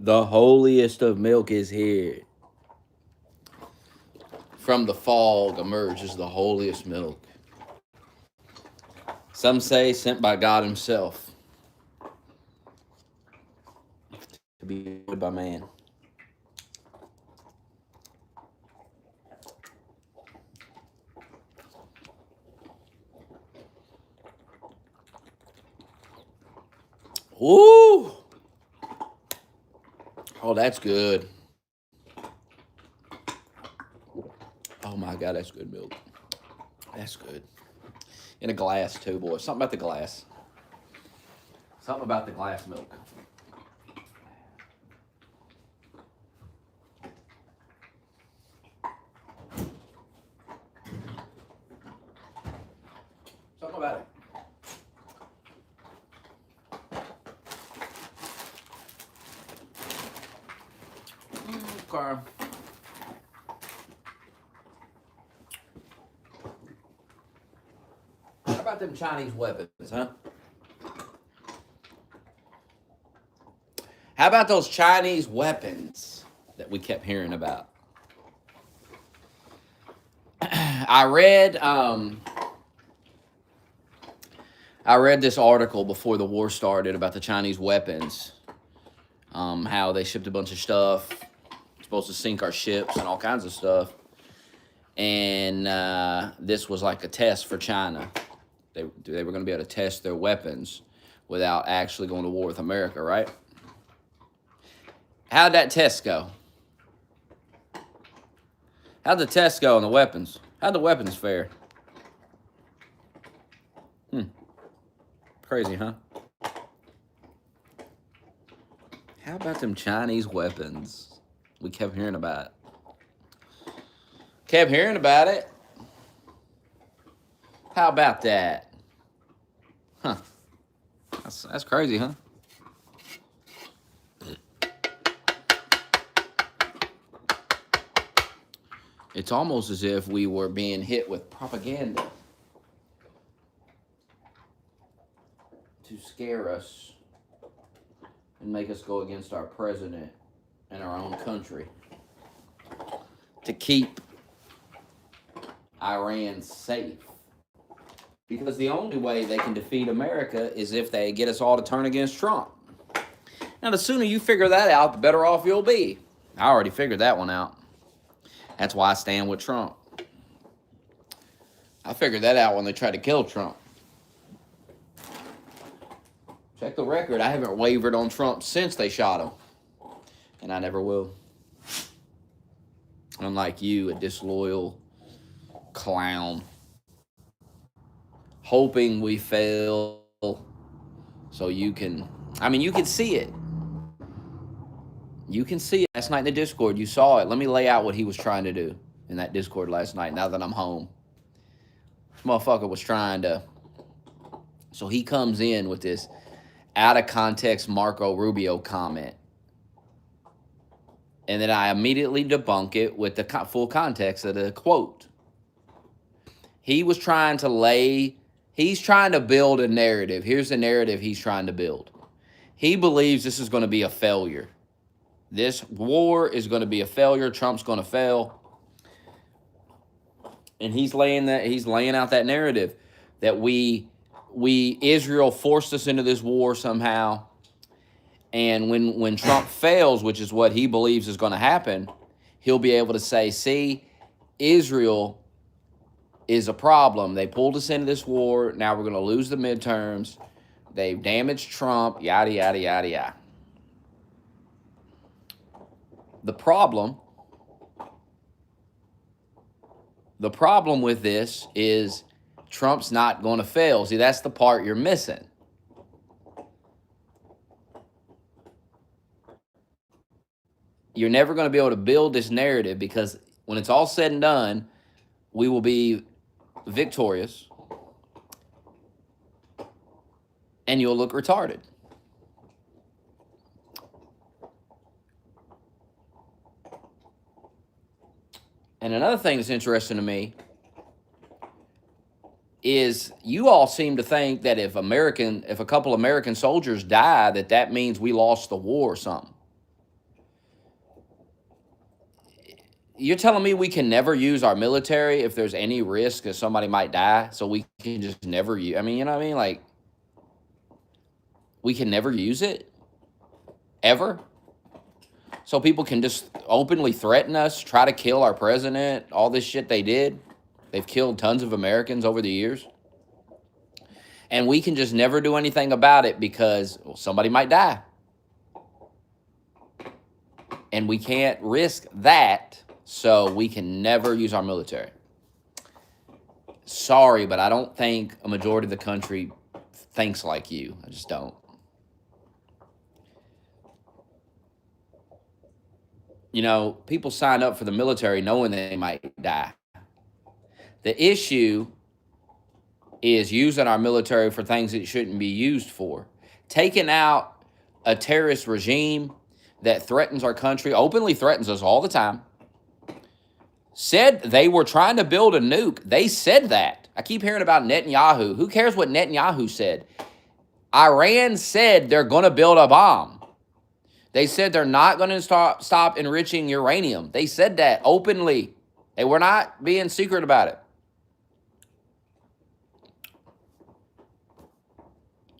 The holiest of milk is here. From the fog emerges the holiest milk. Some say sent by God Himself to be enjoyed by man. Woo! Oh, that's good. Oh my God, that's good milk. That's good. In a glass too, boy. Something about the glass. Something about the glass milk. Something about it. Okay. How about them Chinese weapons, huh? How about those Chinese weapons that we kept hearing about? I read this article before the war started about the Chinese weapons, how they shipped a bunch of stuff, supposed to sink our ships and all kinds of stuff. And this was like a test for China. They were going to be able to test their weapons without actually going to war with America, right? How'd that test go? How'd the test go on the weapons? How'd the weapons fare? Crazy, huh? How about them Chinese weapons? We kept hearing about it. Kept hearing about it. How about that? Huh. That's crazy, huh? It's almost as if we were being hit with propaganda to scare us and make us go against our president and our own country to keep Iran safe. Because the only way they can defeat America is if they get us all to turn against Trump. Now, the sooner you figure that out, the better off you'll be. I already figured that one out. That's why I stand with Trump. I figured that out when they tried to kill Trump. Check the record. I haven't wavered on Trump since they shot him. And I never will. Unlike you, a disloyal clown. Hoping we fail so you can... I mean, you can see it. You can see it. Last night in the Discord, you saw it. Let me lay out what he was trying to do in that Discord last night, now that I'm home. This motherfucker was trying to... So he comes in with this out-of-context Marco Rubio comment. And then I immediately debunk it with the full context of the quote. He was trying to lay... He's trying to build a narrative. Here's the narrative he's trying to build. He believes this is going to be a failure. This war is going to be a failure. Trump's going to fail. And he's laying out that narrative that Israel forced us into this war somehow. And when Trump fails, which is what he believes is going to happen, he'll be able to say, see, Israel is a problem. They pulled us into this war. Now we're going to lose the midterms. They've damaged Trump, yada, yada, yada, yada. The problem with this is Trump's not going to fail. See, that's the part you're missing. You're never going to be able to build this narrative because when it's all said and done, we will be victorious and you'll look retarded. And another thing that's interesting to me is you all seem to think that if a couple American soldiers die, that means we lost the war or something. You're telling me we can never use our military if there's any risk that somebody might die, so we can just never use, I mean, you know what I mean? Like, we can never use it? Ever? So people can just openly threaten us, try to kill our president, all this shit they did. They've killed tons of Americans over the years. And we can just never do anything about it because, well, somebody might die. And we can't risk that, so we can never use our military. Sorry, but I don't think a majority of the country thinks like you. I just don't. You know, people sign up for the military knowing they might die. The issue is using our military for things it shouldn't be used for. Taking out a terrorist regime that threatens our country, openly threatens us all the time, said they were trying to build a nuke. They said that. I keep hearing about Netanyahu. Who cares what Netanyahu said? Iran said they're going to build a bomb. They said they're not going to stop enriching uranium. They said that openly. They were not being secret about it.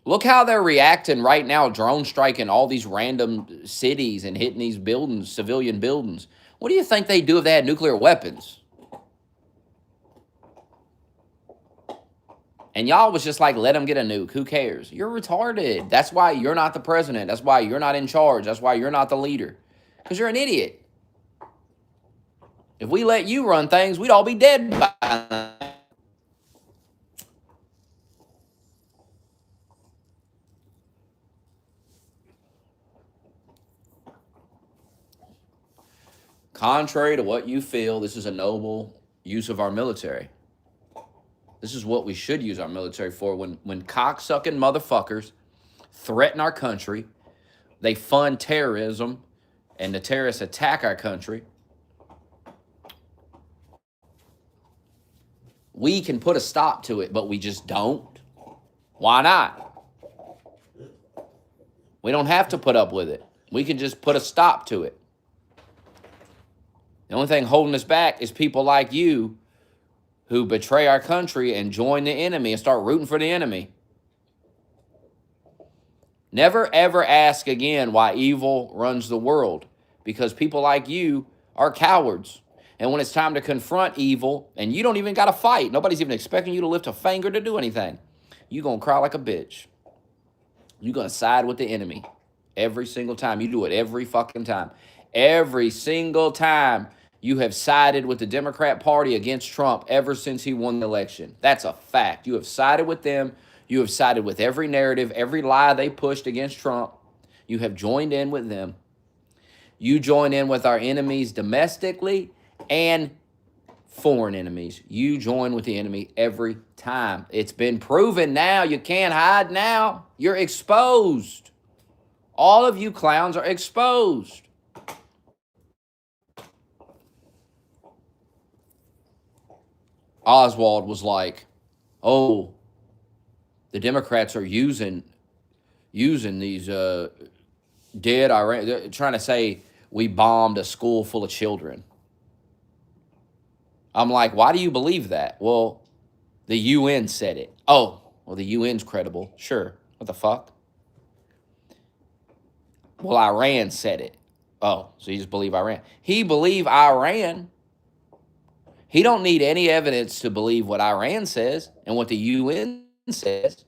Look how they're reacting right now, drone striking all these random cities and hitting these buildings, civilian buildings. What do you think they'd do if they had nuclear weapons? And y'all was just like, let them get a nuke. Who cares? You're retarded. That's why you're not the president. That's why you're not in charge. That's why you're not the leader. Because you're an idiot. If we let you run things, we'd all be dead by now. Contrary to what you feel, this is a noble use of our military. This is what we should use our military for. When cocksucking motherfuckers threaten our country, they fund terrorism, and the terrorists attack our country, we can put a stop to it, but we just don't. Why not? We don't have to put up with it. We can just put a stop to it. The only thing holding us back is people like you who betray our country and join the enemy and start rooting for the enemy. Never, ever ask again why evil runs the world, because people like you are cowards. And when it's time to confront evil, and you don't even got to fight, nobody's even expecting you to lift a finger to do anything, you're going to cry like a bitch. You're going to side with the enemy every single time. You do it every fucking time. Every single time you have sided with the Democrat Party against Trump ever since he won the election. That's a fact. You have sided with them. You have sided with every narrative, every lie they pushed against Trump. You have joined in with them. You join in with our enemies domestically and foreign enemies. You join with the enemy every time. It's been proven now. You can't hide now. You're exposed. All of you clowns are exposed. Oswald was like, oh, the Democrats are using these dead Iran. They're trying to say we bombed a school full of children. I'm like, why do you believe that? Well, the UN said it. Oh, well, the UN's credible. Sure. What the fuck? Well, Iran said it. Oh, so you just believe Iran. He believed Iran. He don't need any evidence to believe what Iran says and what the UN says.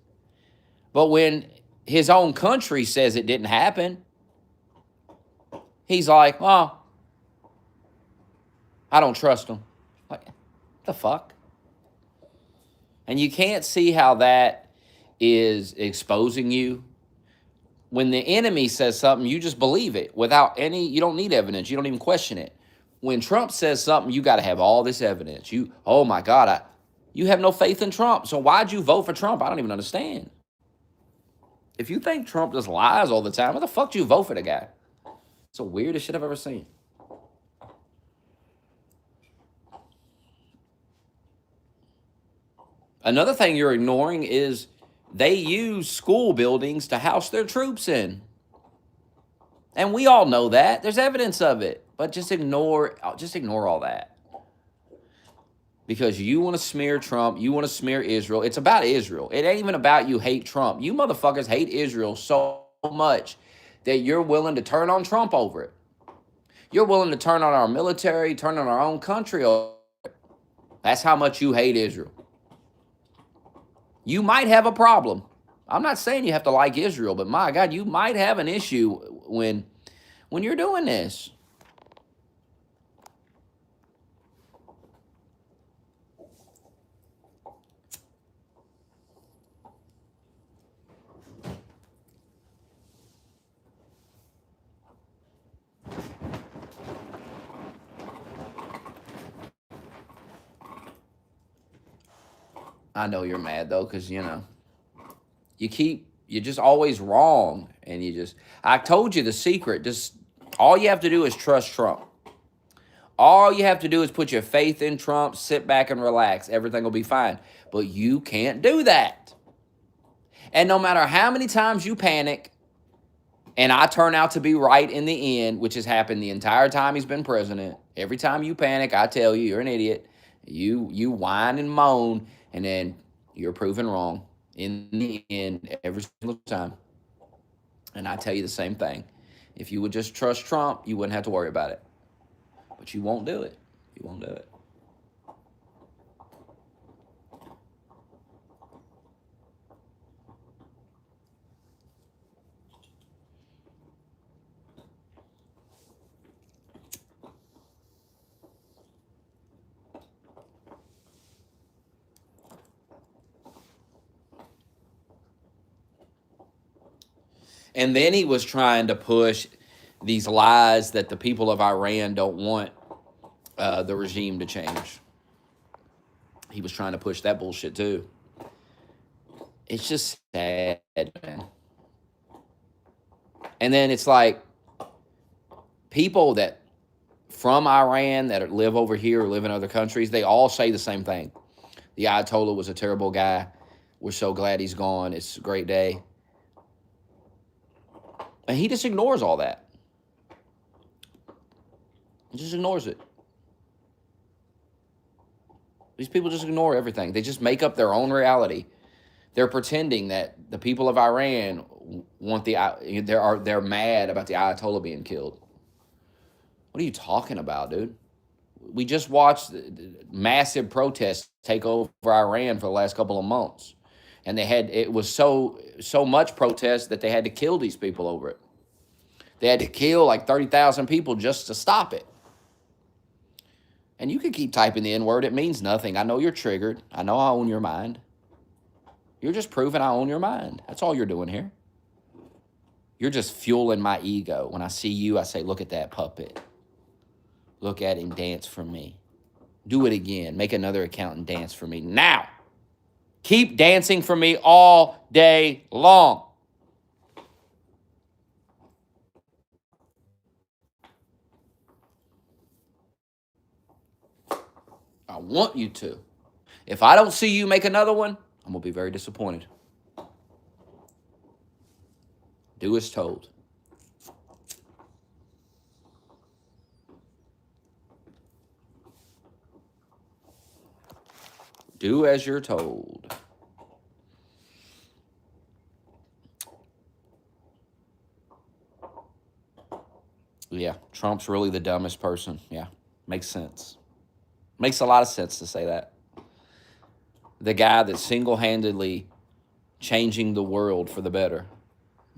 But when his own country says it didn't happen, he's like, oh, I don't trust them. Like, what the fuck? And you can't see how that is exposing you. When the enemy says something, you just believe it without any, you don't need evidence. You don't even question it. When Trump says something, you got to have all this evidence. Oh my God, you have no faith in Trump. So why'd you vote for Trump? I don't even understand. If you think Trump just lies all the time, why the fuck do you vote for the guy? It's the weirdest shit I've ever seen. Another thing you're ignoring is they use school buildings to house their troops in. And we all know that. There's evidence of it. But just ignore all that. Because you want to smear Trump, you want to smear Israel. It's about Israel. It ain't even about you hate Trump. You motherfuckers hate Israel so much that you're willing to turn on Trump over it. You're willing to turn on our military, turn on our own country over it. That's how much you hate Israel. You might have a problem. I'm not saying you have to like Israel, but my God, you might have an issue when you're doing this. I know you're mad though, because you're just always wrong, and I told you the secret. Just all you have to do is trust Trump. All you have to do is put your faith in Trump, sit back and relax. Everything will be fine. But you can't do that. And no matter how many times you panic, and I turn out to be right in the end, which has happened the entire time he's been president. Every time you panic, I tell you, you're an idiot. You whine and moan, and then you're proven wrong in the end every single time. And I tell you the same thing. If you would just trust Trump, you wouldn't have to worry about it. But you won't do it. You won't do it. And then he was trying to push these lies that the people of Iran don't want the regime to change. He was trying to push that bullshit too. It's just sad, man. And then it's like people that from Iran that live over here or live in other countries, they all say the same thing. The Ayatollah was a terrible guy. We're so glad he's gone. It's a great day. And he just ignores all that. He just ignores it. These people just ignore everything. They just make up their own reality. They're pretending that the people of Iran they're mad about the Ayatollah being killed. What are you talking about, dude? We just watched massive protests take over Iran for the last couple of months. And it was so much protest that they had to kill these people over it. They had to kill like 30,000 people just to stop it. And you can keep typing the N-word. It means nothing. I know you're triggered. I know I own your mind. You're just proving I own your mind. That's all you're doing here. You're just fueling my ego. When I see you, I say, look at that puppet. Look at him dance for me. Do it again. Make another account and dance for me. Now, keep dancing for me all day long. I want you to. If I don't see you make another one, I'm going to be very disappointed. Do as told. Do as you're told. Yeah, Trump's really the dumbest person. Yeah, makes sense. Makes a lot of sense to say that. The guy that's single-handedly changing the world for the better,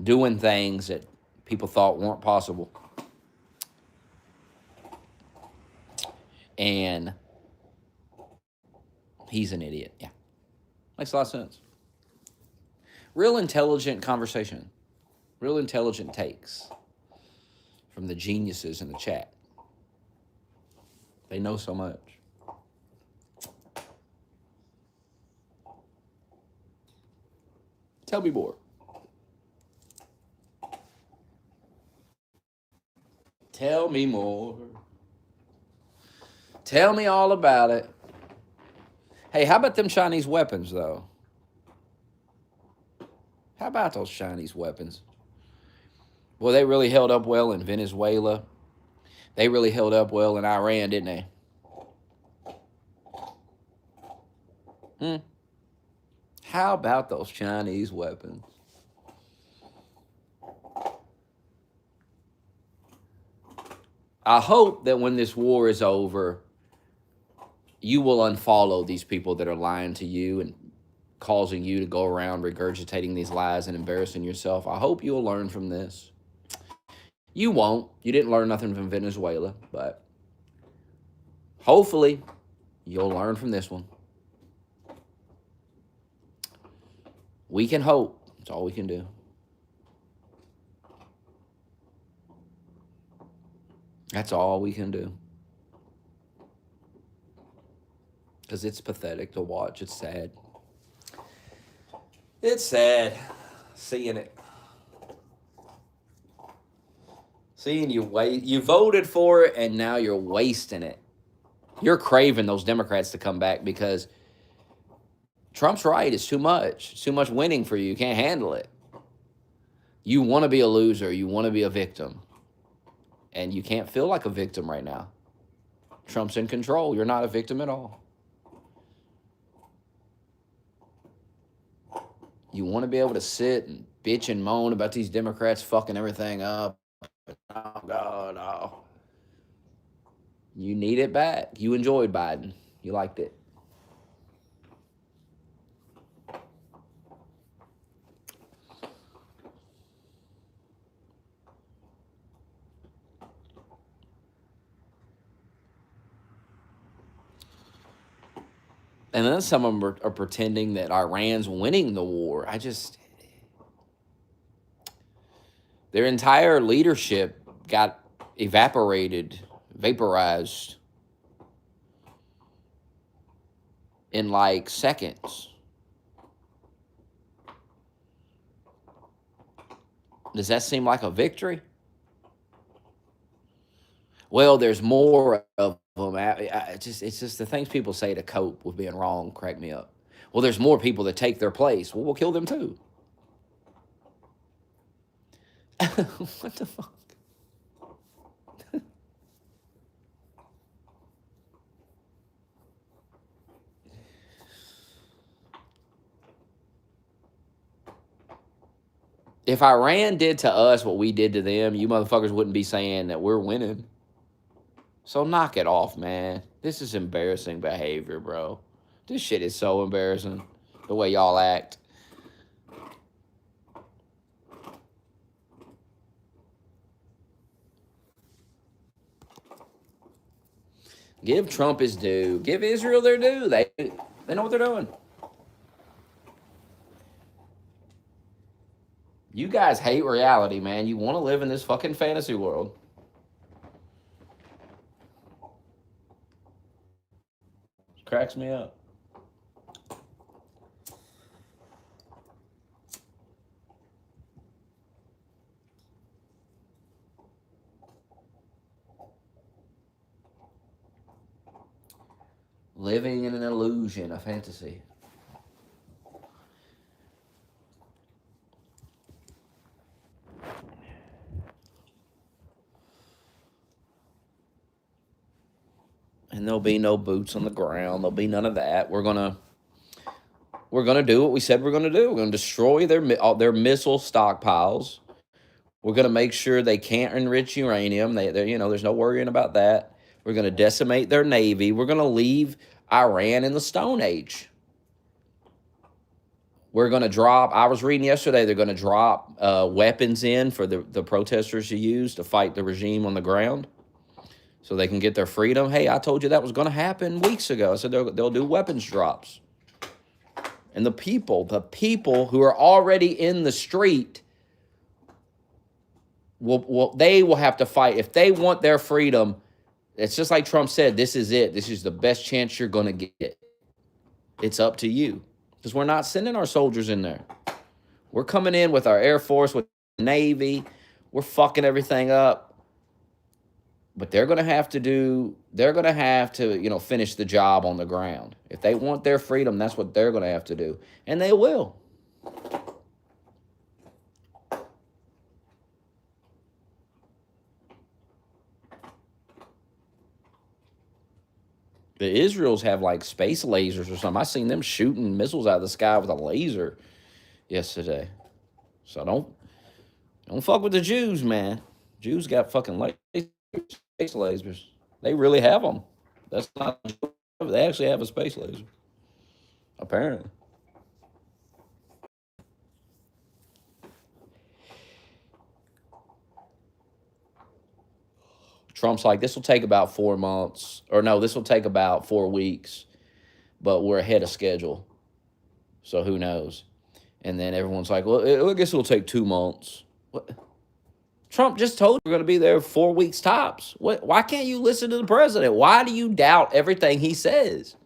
doing things that people thought weren't possible. And he's an idiot. Yeah, makes a lot of sense. Real intelligent conversation. Real intelligent takes from the geniuses in the chat. They know so much. Tell me more. Tell me more. Tell me all about it. Hey, how about them Chinese weapons, though? How about those Chinese weapons? Well, they really held up well in Venezuela. They really held up well in Iran, didn't they? Hmm. How about those Chinese weapons? I hope that when this war is over, you will unfollow these people that are lying to you and causing you to go around regurgitating these lies and embarrassing yourself. I hope you'll learn from this. You won't. You didn't learn nothing from Venezuela, but hopefully you'll learn from this one. We can hope. That's all we can do. That's all we can do. Because it's pathetic to watch. It's sad. It's sad seeing it. Seeing you voted for it and now you're wasting it. You're craving those Democrats to come back because Trump's right. It's too much. It's too much winning for you. You can't handle it. You want to be a loser. You want to be a victim. And you can't feel like a victim right now. Trump's in control. You're not a victim at all. You want to be able to sit and bitch and moan about these Democrats fucking everything up. Oh, God, oh. You need it back. You enjoyed Biden. You liked it. And then some of them are pretending that Iran's winning the war. Their entire leadership got vaporized in like seconds. Does that seem like a victory? Well, there's more of them. It's just the things people say to cope with being wrong crack me up. Well, there's more people that take their place. Well, we'll kill them too. What the fuck? If Iran did to us what we did to them, you motherfuckers wouldn't be saying that we're winning. So knock it off, man. This is embarrassing behavior, bro. This shit is so embarrassing, the way y'all act. Give Trump his due. Give Israel their due. They know what they're doing. You guys hate reality, man. You want to live in this fucking fantasy world. It cracks me up. Living in an illusion, a fantasy. And there'll be no boots on the ground. There'll be none of that. We're gonna do what we said we're gonna do. We're gonna destroy their missile stockpiles. We're gonna make sure they can't enrich uranium. There's no worrying about that. We're gonna decimate their navy. We're gonna leave Iran in the Stone Age. We're going to drop, I was reading yesterday, they're going to drop weapons in for the protesters to use to fight the regime on the ground so they can get their freedom. Hey, I told you that was going to happen weeks ago. I said they'll do weapons drops. And the people who are already in the street, they will have to fight. If they want their freedom, it's just like Trump said, this is it. This is the best chance you're going to get. It's up to you. Because we're not sending our soldiers in there. We're coming in with our Air Force, with the Navy. We're fucking everything up. But they're going to have to finish the job on the ground. If they want their freedom, that's what they're going to have to do. And they will. The Israels have like space lasers or something. I seen them shooting missiles out of the sky with a laser yesterday. So don't fuck with the Jews, man. Jews got fucking lasers, space lasers. They really have them. That's not. They actually have a space laser. Apparently. Trump's like, this will take about 4 months, or no, this will take about 4 weeks, but we're ahead of schedule. So who knows? And then everyone's like, well, I guess it'll take 2 months. What? Trump just told you we're going to be there 4 weeks tops. What? Why can't you listen to the president? Why do you doubt everything he says?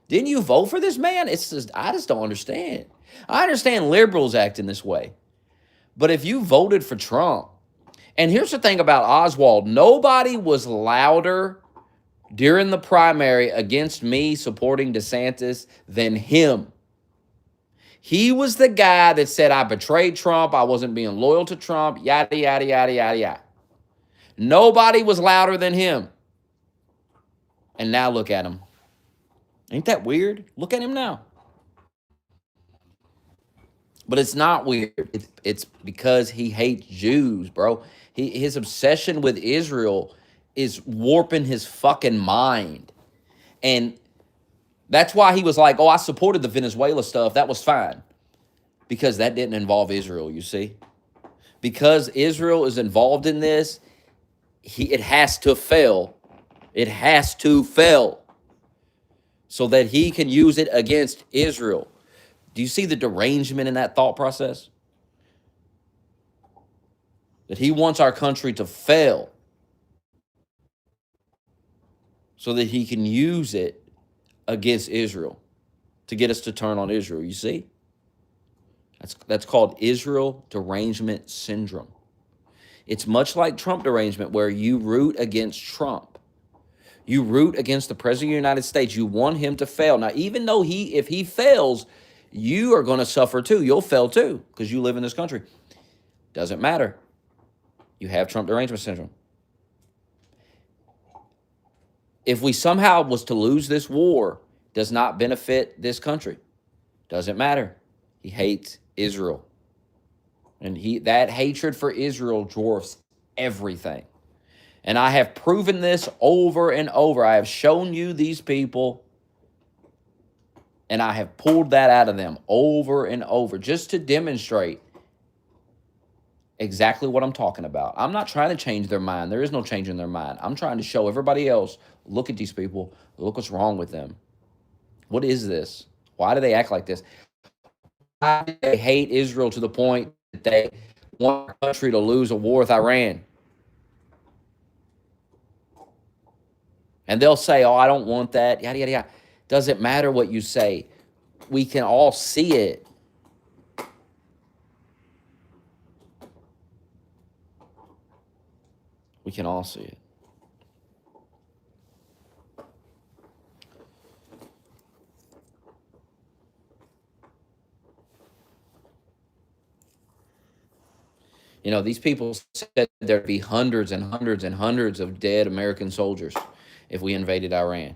Didn't you vote for this man? It's just, I just don't understand. I understand liberals acting this way. But if you voted for Trump, and here's the thing about Oswald, nobody was louder during the primary against me supporting DeSantis than him. He was the guy that said, I betrayed Trump, I wasn't being loyal to Trump, yada, yada, yada, yada, yada. Nobody was louder than him. And now look at him. Ain't that weird? Look at him now. But it's not weird. It's because he hates Jews, bro. His obsession with Israel is warping his fucking mind. And that's why he was like, oh, I supported the Venezuela stuff. That was fine. Because that didn't involve Israel, you see? Because Israel is involved in this, it has to fail. It has to fail. So that he can use it against Israel. Do you see the derangement in that thought process? That he wants our country to fail so that he can use it against Israel to get us to turn on Israel. You see? That's called Israel derangement syndrome. It's much like Trump derangement, where you root against Trump. You root against the president of the United States. You want him to fail. Now, even though if he fails, you are going to suffer too. You'll fail too because you live in this country. Doesn't matter. You have Trump derangement syndrome. If we somehow was to lose this war, does not benefit this country. Doesn't matter. He hates Israel. And that hatred for Israel dwarfs everything. And I have proven this over and over. I have shown you these people, and I have pulled that out of them over and over just to demonstrate exactly what I'm talking about. I'm not trying to change their mind. There is no change in their mind. I'm trying to show everybody else, look at these people. Look what's wrong with them. What is this? Why do they act like this? Why do they hate Israel to the point that they want our country to lose a war with Iran? And they'll say, oh, I don't want that, yada, yada, yada. Doesn't matter what you say. We can all see it. We can all see it. You know, these people said there'd be hundreds and hundreds and hundreds of dead American soldiers if we invaded Iran,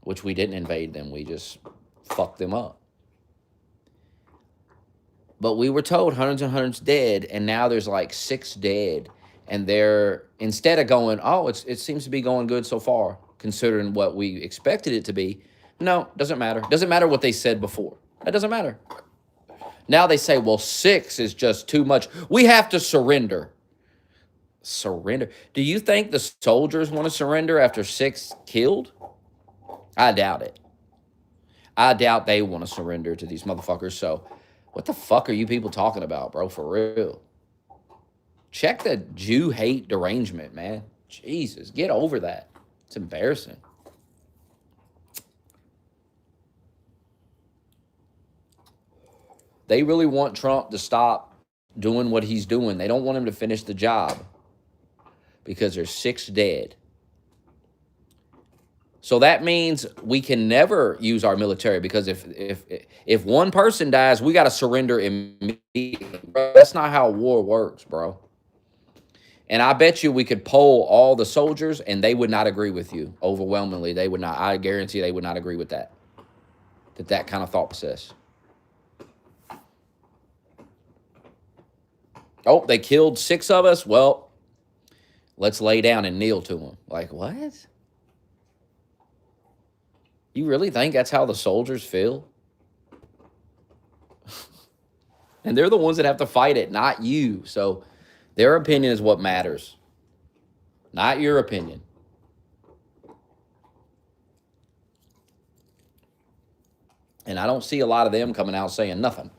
which we didn't invade them. We just fucked them up. But we were told hundreds and hundreds dead, and now there's like 6 dead. And they're, instead of going, oh, it seems to be going good so far, considering what we expected it to be. No, doesn't matter. Doesn't matter what they said before. That doesn't matter. Now they say, well, 6 is just too much. We have to surrender. Surrender? Do you think the soldiers want to surrender after 6 killed? I doubt it. I doubt they want to surrender to these motherfuckers. So what the fuck are you people talking about, bro? For real. Check the Jew hate derangement, man. Jesus, get over that. It's embarrassing. They really want Trump to stop doing what he's doing. They don't want him to finish the job because there's 6 dead. So that means we can never use our military, because if one person dies, we got to surrender immediately. Bro, that's not how war works, bro. And I bet you we could poll all the soldiers and they would not agree with you overwhelmingly. They would not. I guarantee they would not agree with that. That kind of thought process. Oh, they killed 6 of us. Well, let's lay down and kneel to them. Like, what? You really think that's how the soldiers feel? And they're the ones that have to fight it, not you. So their opinion is what matters, not your opinion. And I don't see a lot of them coming out saying nothing.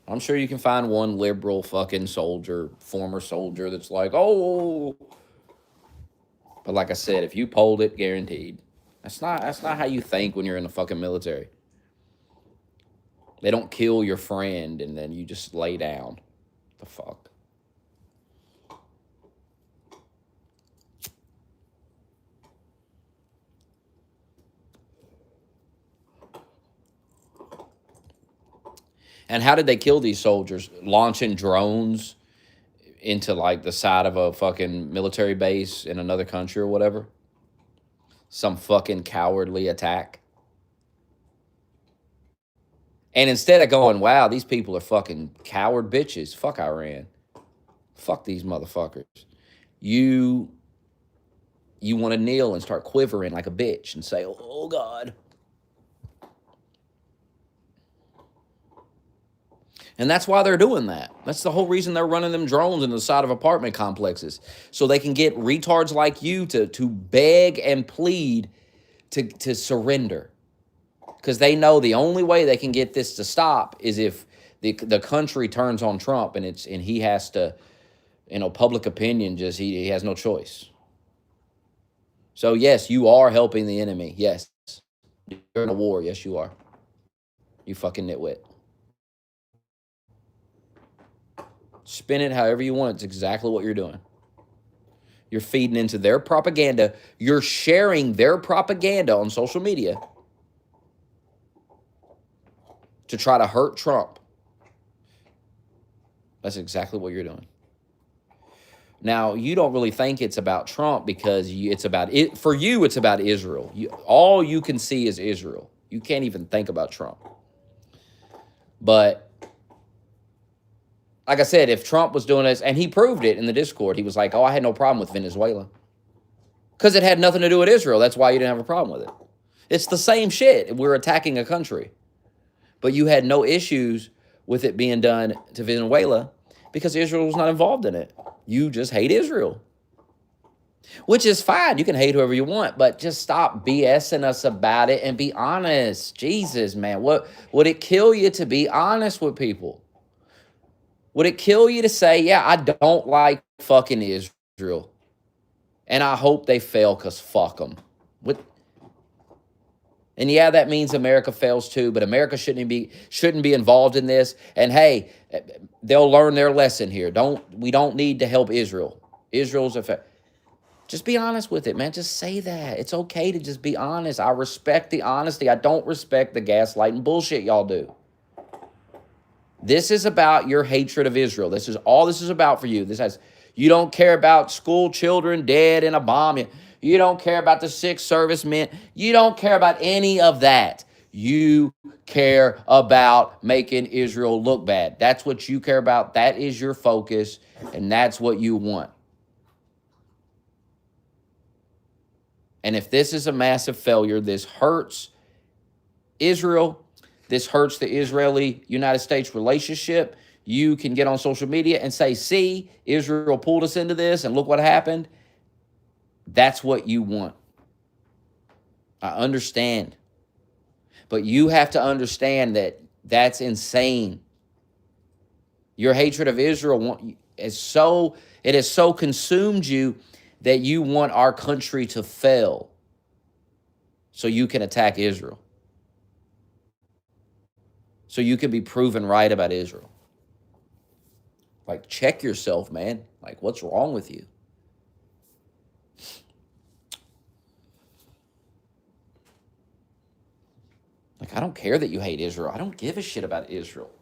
I'm sure you can find one liberal fucking soldier, former soldier, that's like, oh. But like I said, if you polled it, guaranteed. That's not how you think when you're in the fucking military. They don't kill your friend and then you just lay down. The fuck? And how did they kill these soldiers? Launching drones into like the side of a fucking military base in another country or whatever? Some fucking cowardly attack. And instead of going, wow, these people are fucking coward bitches. Fuck Iran. Fuck these motherfuckers. You want to kneel and start quivering like a bitch and say, oh God. And that's why they're doing that. That's the whole reason they're running them drones into the side of apartment complexes. So they can get retards like you to beg and plead to surrender. Because they know the only way they can get this to stop is if the country turns on Trump and he has to, public opinion, just he has no choice. So yes, you are helping the enemy. Yes. You're in a war. Yes, you are. You fucking nitwit. Spin it however you want. It's exactly what you're doing. You're feeding into their propaganda. You're sharing their propaganda on social media to try to hurt Trump. That's exactly what you're doing. Now, you don't really think it's about Trump because it's about it. For you, it's about Israel. All you can see is Israel. You can't even think about Trump. But like I said, if Trump was doing this, and he proved it in the Discord, he was like, oh, I had no problem with Venezuela. Because it had nothing to do with Israel. That's why you didn't have a problem with it. It's the same shit. We're attacking a country. But you had no issues with it being done to Venezuela because Israel was not involved in it. You just hate Israel. Which is fine. You can hate whoever you want, but just stop BSing us about it and be honest. Jesus, man. What would it kill you to be honest with people? Would it kill you to say, yeah, I don't like fucking Israel, and I hope they fail because fuck them? And yeah, that means America fails too, but America shouldn't be involved in this. And hey, they'll learn their lesson here. We don't need to help Israel. Israel's just be honest with it, man. Just say that. It's okay to just be honest. I respect the honesty. I don't respect the gaslighting bullshit y'all do. This is about your hatred of Israel. This is all this is about for you. You don't care about school children dead in a bomb. You don't care about the sick servicemen. You don't care about any of that. You care about making Israel look bad. That's what you care about. That is your focus, and that's what you want. And if this is a massive failure, this hurts Israel. This hurts the Israeli-United States relationship. You can get on social media and say, see, Israel pulled us into this and look what happened. That's what you want. I understand. But you have to understand that that's insane. Your hatred of Israel has so consumed you that you want our country to fail so you can attack Israel. So you can be proven right about Israel. Like, check yourself, man. Like, what's wrong with you? Like, I don't care that you hate Israel. I don't give a shit about Israel.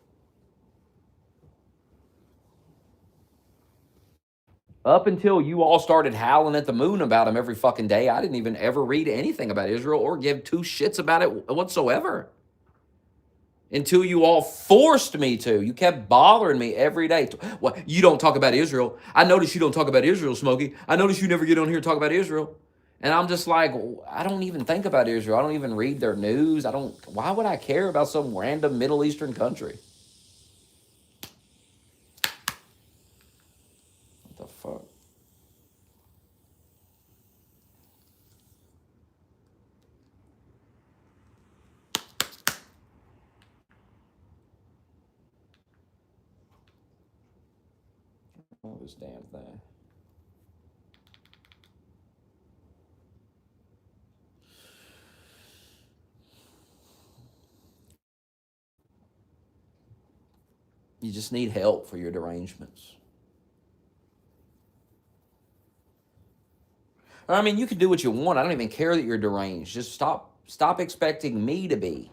Up until you all started howling at the moon about him every fucking day, I didn't even ever read anything about Israel or give two shits about it whatsoever. Until you all forced me to. You kept bothering me every day. What? You don't talk about Israel. I notice you don't talk about Israel, Smokey. I notice you never get on here and talk about Israel. And I'm just like, I don't even think about Israel. I don't even read their news. Why would I care about some random Middle Eastern country? What the fuck? Oh, this damn thing. You just need help for your derangements. I mean, you can do what you want. I don't even care that you're deranged. Just stop expecting me to be.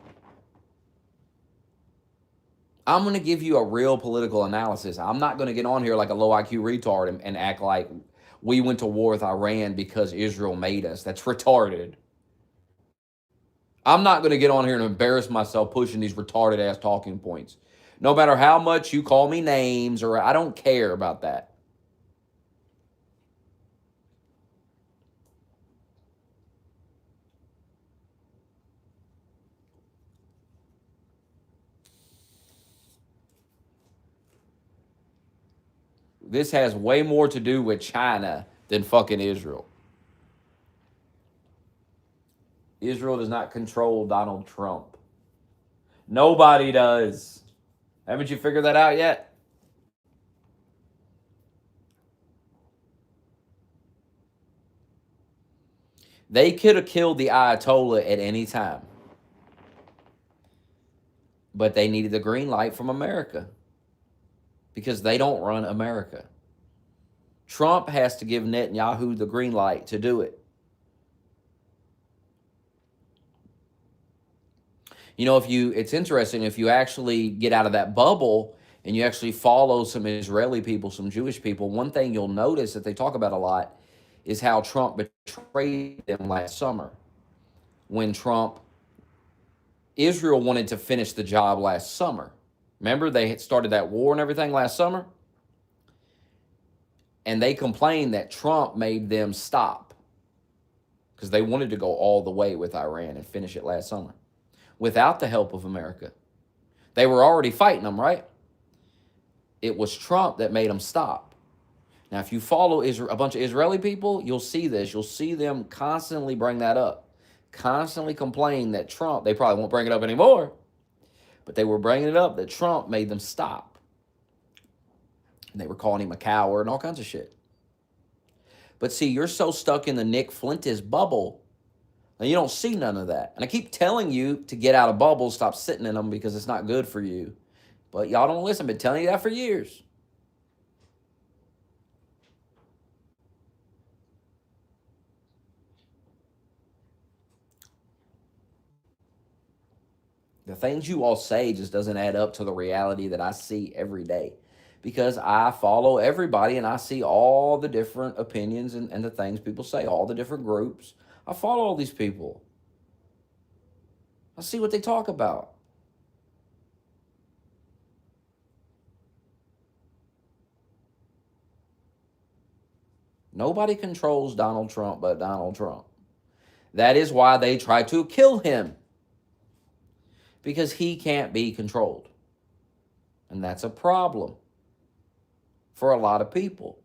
I'm going to give you a real political analysis. I'm not going to get on here like a low IQ retard and act like we went to war with Iran because Israel made us. That's retarded. I'm not going to get on here and embarrass myself pushing these retarded ass talking points. No matter how much you call me names, or I don't care about that. This has way more to do with China than fucking Israel. Israel does not control Donald Trump. Nobody does. Haven't you figured that out yet? They could have killed the Ayatollah at any time. But they needed the green light from America because they don't run America. Trump has to give Netanyahu the green light to do it. You know, it's interesting, if you actually get out of that bubble and you actually follow some Israeli people, some Jewish people, one thing you'll notice that they talk about a lot is how Trump betrayed them last summer. When Israel wanted to finish the job last summer. Remember, they had started that war and everything last summer? And they complained that Trump made them stop because they wanted to go all the way with Iran and finish it last summer without the help of America. They were already fighting them, right? It was Trump that made them stop. Now, if you follow a bunch of Israeli people, you'll see this. You'll see them constantly bring that up, constantly complain that Trump, they probably won't bring it up anymore, but they were bringing it up that Trump made them stop. And they were calling him a coward and all kinds of shit. But see, you're so stuck in the Nick Flintis bubble, and you don't see none of that. And I keep telling you to get out of bubbles, stop sitting in them because it's not good for you. But y'all don't listen. I've been telling you that for years. The things you all say just doesn't add up to the reality that I see every day. Because I follow everybody and I see all the different opinions and the things people say, all the different groups. I follow all these people. I see what they talk about. Nobody controls Donald Trump but Donald Trump. That is why they try to kill him. Because he can't be controlled. And that's a problem for a lot of people.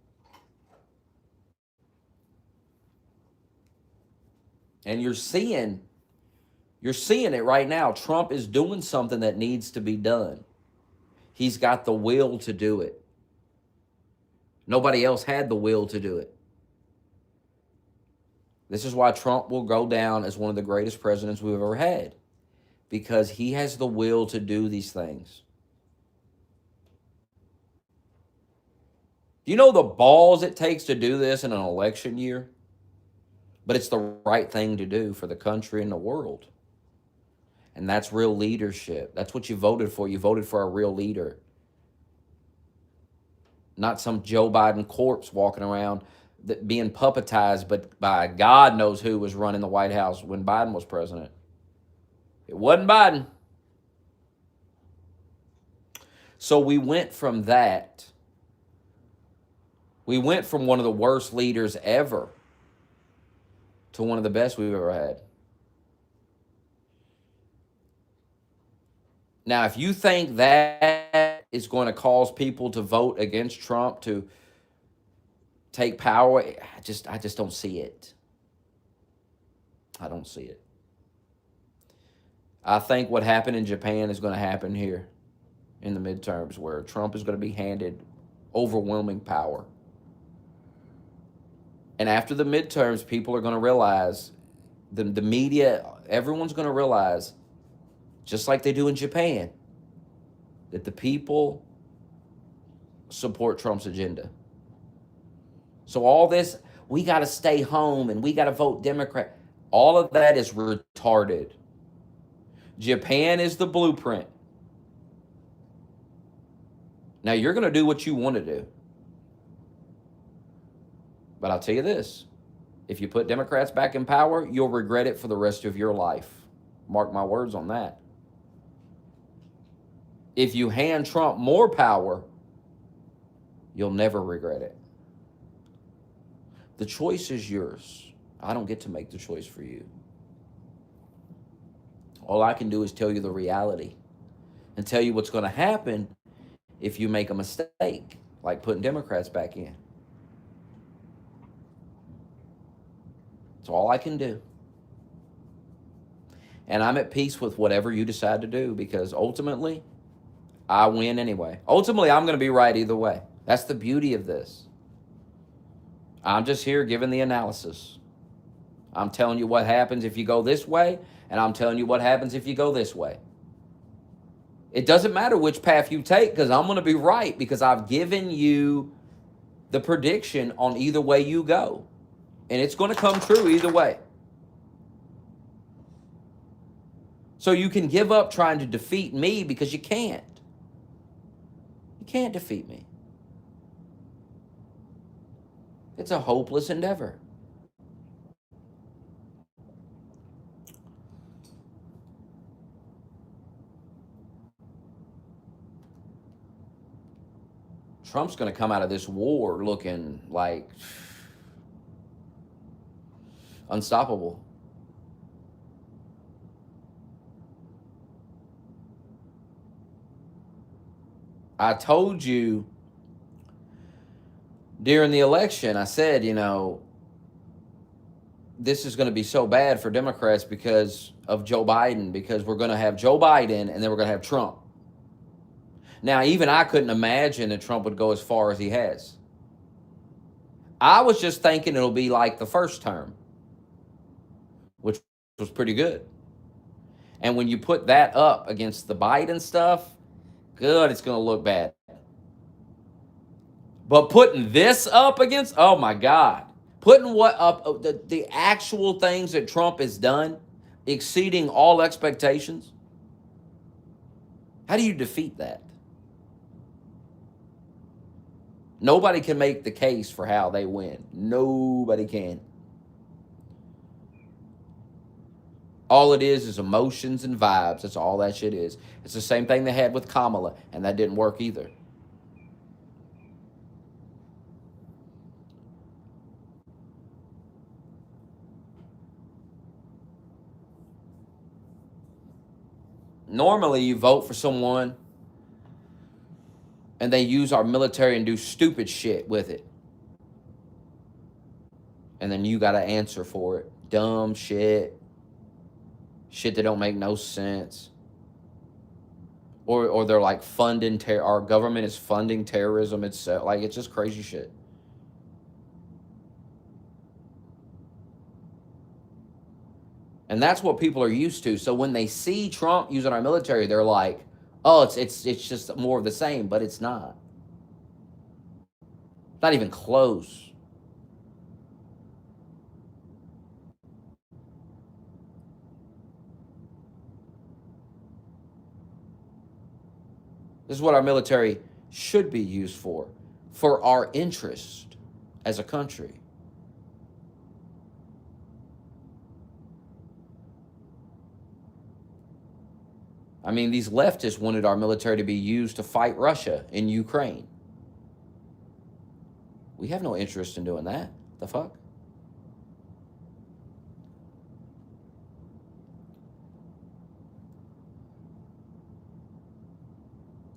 And you're seeing it right now. Trump is doing something that needs to be done. He's got the will to do it. Nobody else had the will to do it. This is why Trump will go down as one of the greatest presidents we've ever had. Because he has the will to do these things. Do you know the balls it takes to do this in an election year? But it's the right thing to do for the country and the world. And that's real leadership. That's what you voted for. You voted for a real leader. not some Joe Biden corpse walking around that being puppetized, but by God knows who was running the White House when Biden was president. It wasn't Biden. So we went from that. We went from one of the worst leaders ever to one of the best we've ever had. Now, if you think that is going to cause people to vote against Trump to take power, I just don't see it. I don't see it. I think what happened in Japan is going to happen here in the midterms, where Trump is going to be handed overwhelming power. And after the midterms, people are going to realize, the media, everyone's going to realize, just like they do in Japan, that the people support Trump's agenda. So all this, we got to stay home and we got to vote Democrat, all of that is retarded. Japan is the blueprint. Now you're going to do what you want to do. But I'll tell you this, if you put Democrats back in power, you'll regret it for the rest of your life. Mark my words on that. If you hand Trump more power, you'll never regret it. The choice is yours. I don't get to make the choice for you. All I can do is tell you the reality and tell you what's going to happen if you make a mistake, like putting Democrats back in. That's all I can do. And I'm at peace with whatever you decide to do, because ultimately, I win anyway. Ultimately, I'm going to be right either way. That's the beauty of this. I'm just here giving the analysis. I'm telling you what happens if you go this way, and I'm telling you what happens if you go this way. It doesn't matter which path you take, because I'm going to be right, because I've given you the prediction on either way you go. And it's going to come true either way. So you can give up trying to defeat me, because you can't. You can't defeat me. It's a hopeless endeavor. Trump's going to come out of this war looking like unstoppable. I told you during the election, I said, this is going to be so bad for Democrats because of Joe Biden, because we're going to have Joe Biden and then we're going to have Trump. Now, even I couldn't imagine that Trump would go as far as he has. I was just thinking it'll be like the first term, which was pretty good. And when you put that up against the Biden stuff, good, it's going to look bad. But putting this up against, oh my God, putting what up, the actual things that Trump has done, exceeding all expectations, how do you defeat that? Nobody can make the case for how they win. Nobody can. All it is emotions and vibes. That's all that shit is. It's the same thing they had with Kamala, and that didn't work either. Normally, you vote for someone, and they use our military and do stupid shit with it. And then you got to answer for it. Dumb shit. Shit that don't make no sense. Or they're like funding, our government is funding terrorism itself. Like, it's just crazy shit. And that's what people are used to. So when they see Trump using our military, they're like, oh, it's just more of the same, but it's not. Not even close. This is what our military should be used for. for our interest as a country. I mean, these leftists wanted our military to be used to fight Russia in Ukraine. We have no interest in doing that. The fuck?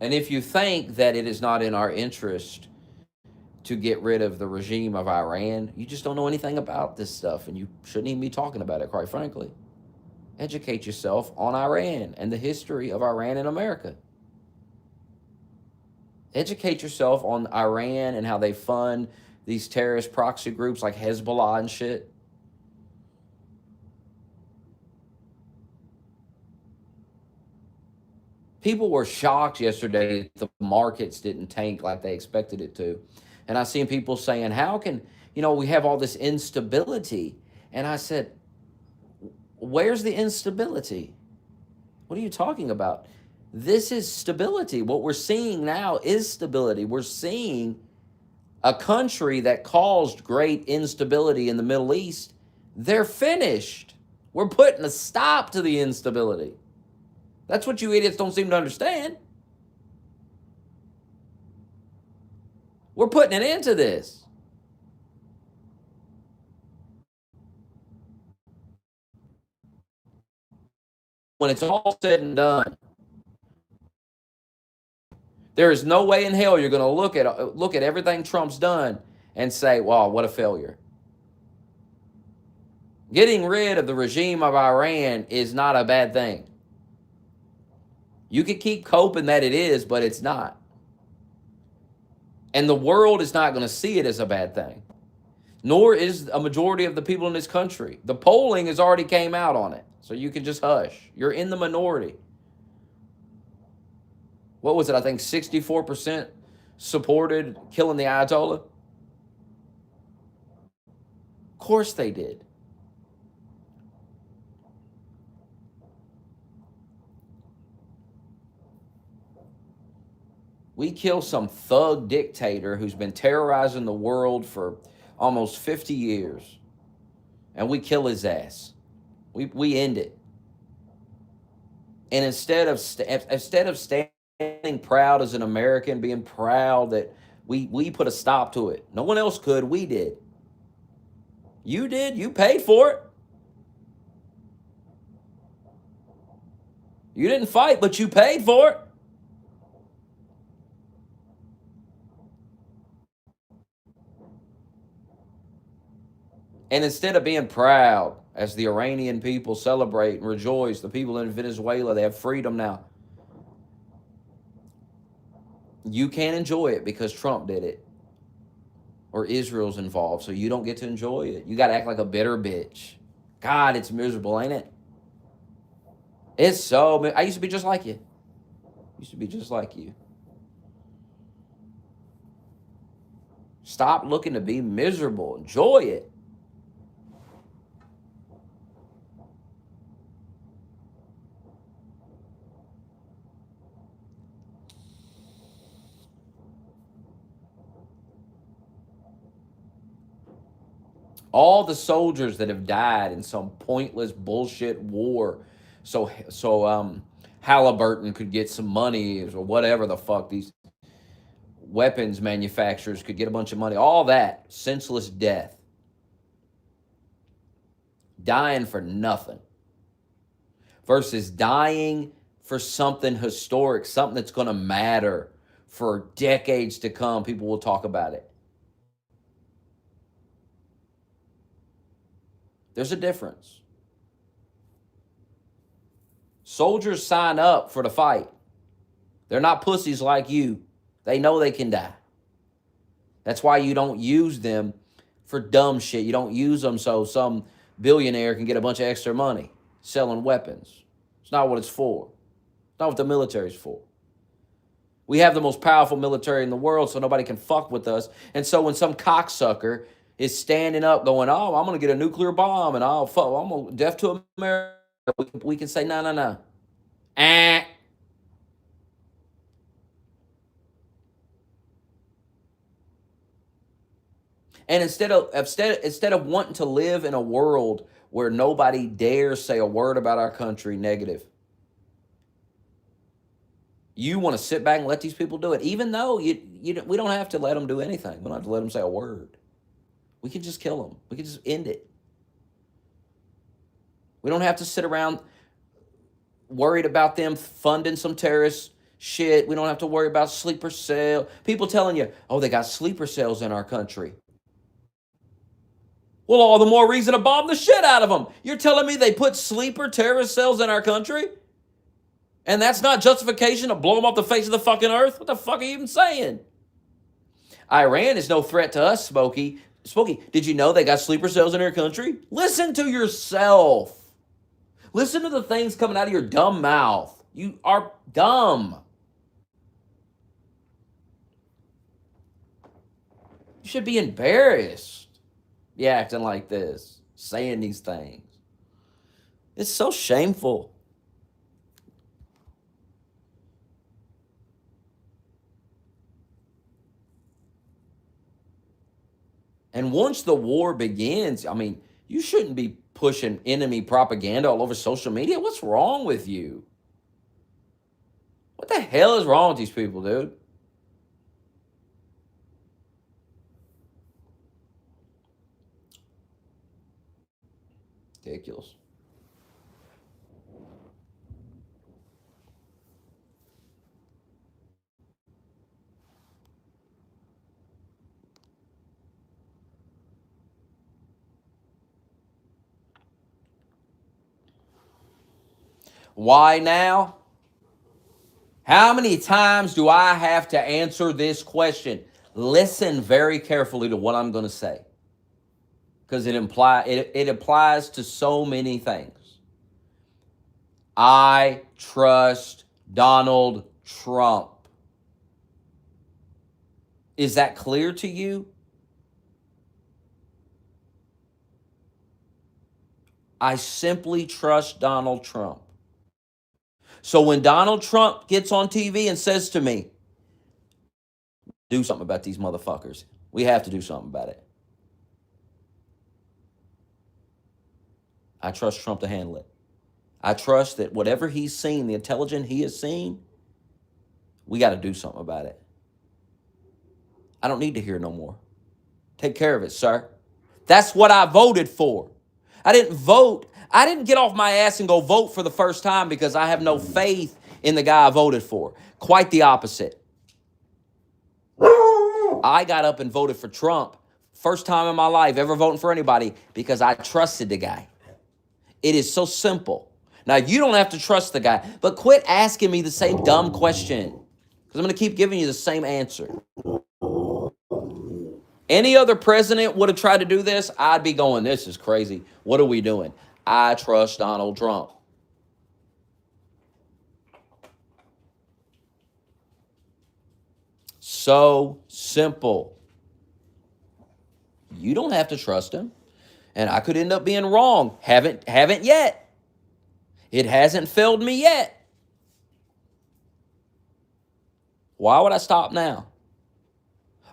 And if you think that it is not in our interest to get rid of the regime of Iran, you just don't know anything about this stuff, and you shouldn't even be talking about it, quite frankly. Educate yourself on Iran and the history of Iran in America. Educate yourself on Iran and how they fund these terrorist proxy groups like Hezbollah and shit. People were shocked yesterday that the markets didn't tank like they expected it to. And I seen people saying, how can, we have all this instability? And I said, where's the instability? What are you talking about? This is stability. What we're seeing now is stability. We're seeing a country that caused great instability in the Middle East. They're finished. We're putting a stop to the instability. That's what you idiots don't seem to understand. We're putting an end to this. When it's all said and done, there is no way in hell you're going to look at everything Trump's done and say, wow, what a failure. Getting rid of the regime of Iran is not a bad thing. You could keep coping that it is, but it's not. And the world is not going to see it as a bad thing. Nor is a majority of the people in this country. The polling has already came out on it. So you can just hush. You're in the minority. What was it? I think 64% supported killing the Ayatollah. Of course they did. We kill some thug dictator who's been terrorizing the world for almost 50 years. And we kill his ass. We end it. And instead of standing proud as an American, being proud that we put a stop to it. No one else could. We did. You did. You paid for it. You didn't fight, but you paid for it. And instead of being proud, as the Iranian people celebrate and rejoice, the people in Venezuela, they have freedom now. You can't enjoy it because Trump did it. Or Israel's involved, so you don't get to enjoy it. You got to act like a bitter bitch. God, it's miserable, ain't it? It's so... I used to be just like you. Stop looking to be miserable. Enjoy it. All the soldiers that have died in some pointless bullshit war, so Halliburton could get some money or whatever the fuck, these weapons manufacturers could get a bunch of money. All that senseless death, dying for nothing, versus dying for something historic, something that's going to matter for decades to come. People will talk about it. There's a difference. Soldiers sign up for the fight. They're not pussies like you. They know they can die. That's why you don't use them for dumb shit. You don't use them so some billionaire can get a bunch of extra money selling weapons. It's not what it's for. It's not what the military's for. We have the most powerful military in the world, so nobody can fuck with us. And so when some cocksucker is standing up going, oh, I'm going to get a nuclear bomb and I'm going to death to America, we can say, no. And instead of wanting to live in a world where nobody dares say a word about our country negative, you want to sit back and let these people do it, even though we don't have to let them do anything. We don't have to let them say a word. We can just kill them. We can just end it. We don't have to sit around worried about them funding some terrorist shit. We don't have to worry about sleeper cell. People telling you, oh, they got sleeper cells in our country. Well, all the more reason to bomb the shit out of them. You're telling me they put sleeper terrorist cells in our country? And that's not justification to blow them off the face of the fucking earth? What the fuck are you even saying? Iran is no threat to us, Smokey. Smokey, did you know they got sleeper cells in their country? Listen to yourself. Listen to the things coming out of your dumb mouth. You are dumb. You should be embarrassed. Be acting like this, saying these things. It's so shameful. And once the war begins, I mean, you shouldn't be pushing enemy propaganda all over social media. What's wrong with you? What the hell is wrong with these people, dude? Ridiculous. Why now? How many times do I have to answer this question? Listen very carefully to what I'm going to say, because it applies to so many things. I trust Donald Trump. Is that clear to you? I simply trust Donald Trump. So when Donald Trump gets on TV and says to me, do something about these motherfuckers, we have to do something about it, I trust Trump to handle it. I trust that whatever he's seen, the intelligence he has seen, we got to do something about it. I don't need to hear no more. Take care of it, sir. That's what I voted for. I didn't get off my ass and go vote for the first time because I have no faith in the guy I voted for. Quite the opposite. I got up and voted for Trump, first time in my life ever voting for anybody, because I trusted the guy. It is so simple. Now, you don't have to trust the guy, but quit asking me the same dumb question, because I'm going to keep giving you the same answer. Any other president would have tried to do this, I'd be going, this is crazy. What are we doing? I trust Donald Trump. So simple. You don't have to trust him. And I could end up being wrong. Haven't yet. It hasn't failed me yet. Why would I stop now?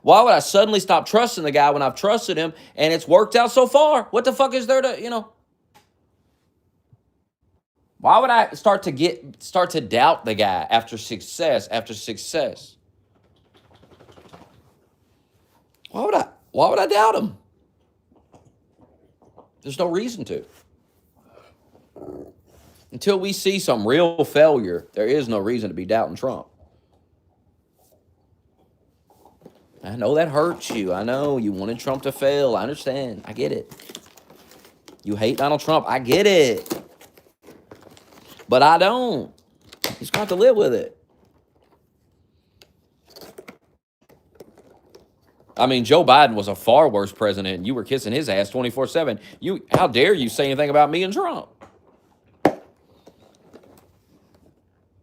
Why would I suddenly stop trusting the guy when I've trusted him and it's worked out so far? What the fuck is there to, Why would I start to doubt the guy after success after success? Why would I doubt him? There's no reason to. Until we see some real failure, there is no reason to be doubting Trump. I know that hurts you. I know you wanted Trump to fail. I understand. I get it. You hate Donald Trump. I get it. But I don't. He's got to live with it. I mean, Joe Biden was a far worse president, and you were kissing his ass 24/7. How dare you say anything about me and Trump?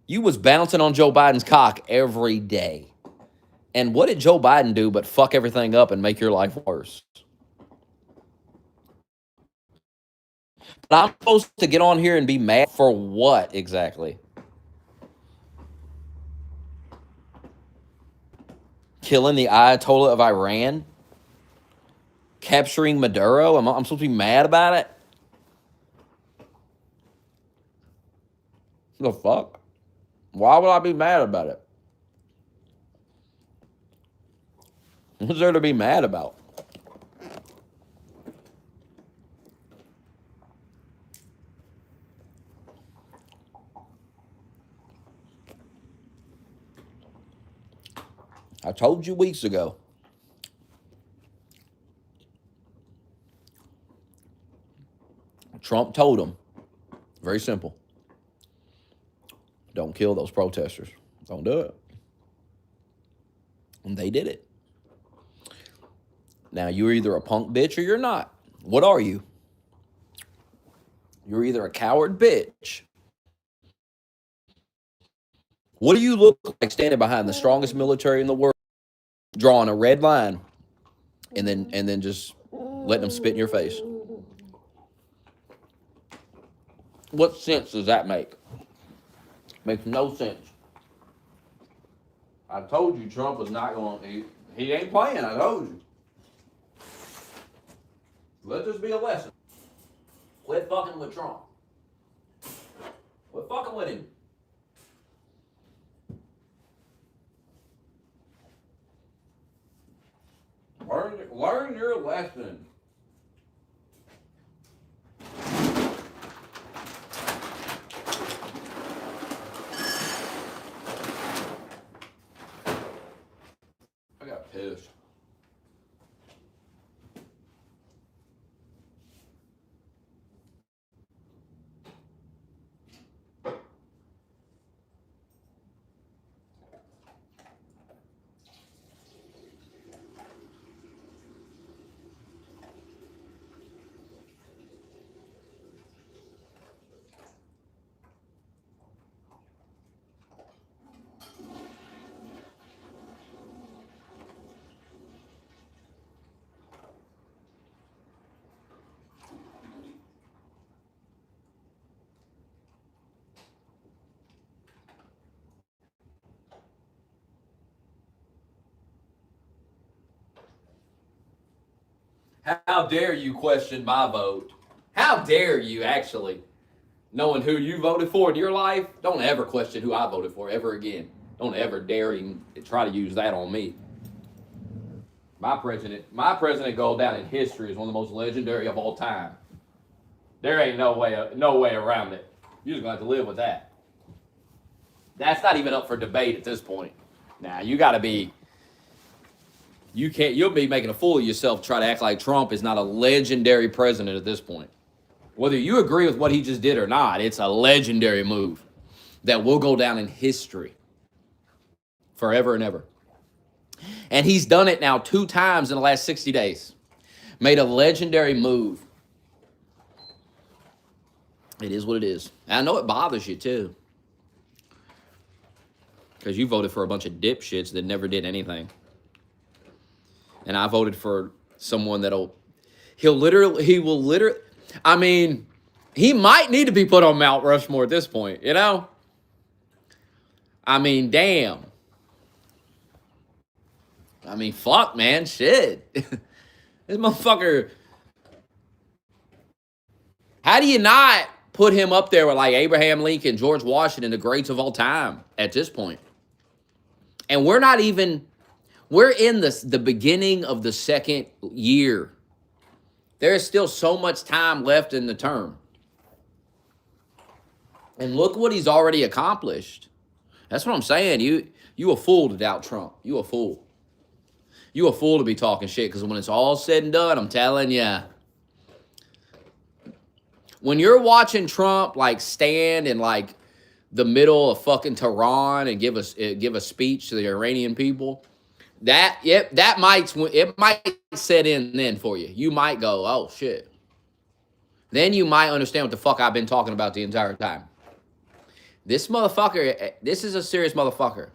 You was bouncing on Joe Biden's cock every day. And what did Joe Biden do but fuck everything up and make your life worse? But I'm supposed to get on here and be mad for what exactly? Killing the Ayatollah of Iran? capturing Maduro? I'm supposed to be mad about it? The fuck? Why would I be mad about it? What's there to be mad about? I told you weeks ago. Trump told them, very simple, don't kill those protesters. Don't do it. And they did it. Now, you're either a punk bitch or you're not. What are you? You're either a coward bitch. What do you look like standing behind the strongest military in the world, drawing a red line, and then just letting them spit in your face? What sense does that make? Makes no sense. I told you Trump was not going. He ain't playing. I told you. Let this be a lesson. Quit fucking with Trump. Quit fucking with him. Learn your lesson. I got pissed. How dare you question my vote? How dare you, actually, knowing who you voted for in your life? Don't ever question who I voted for ever again. Don't ever dare even try to use that on me. My president goes down in history as one of the most legendary of all time. There ain't no way around it. You're just gonna have to live with that. That's not even up for debate at this point. Now, you gotta be. You'll be making a fool of yourself to try to act like Trump is not a legendary president at this point. Whether you agree with what he just did or not, it's a legendary move that will go down in history forever and ever. And he's done it now 2 times in the last 60 days. Made a legendary move. It is what it is. And I know it bothers you too. Because you voted for a bunch of dipshits that never did anything. And I voted for someone he will literally, I mean, he might need to be put on Mount Rushmore at this point, you know? I mean, damn. I mean, fuck, man, shit. This motherfucker, how do you not put him up there with like Abraham Lincoln, George Washington, the greats of all time at this point? And we're in the beginning of the second year. There is still so much time left in the term. And look what he's already accomplished. That's what I'm saying. You a fool to doubt Trump. You a fool. You a fool to be talking shit, because when it's all said and done, I'm telling you, when you're watching Trump like stand in like the middle of fucking Tehran and give a speech to the Iranian people, it might set in then for you. You might go, oh shit. Then you might understand what the fuck I've been talking about the entire time. This motherfucker, this is a serious motherfucker.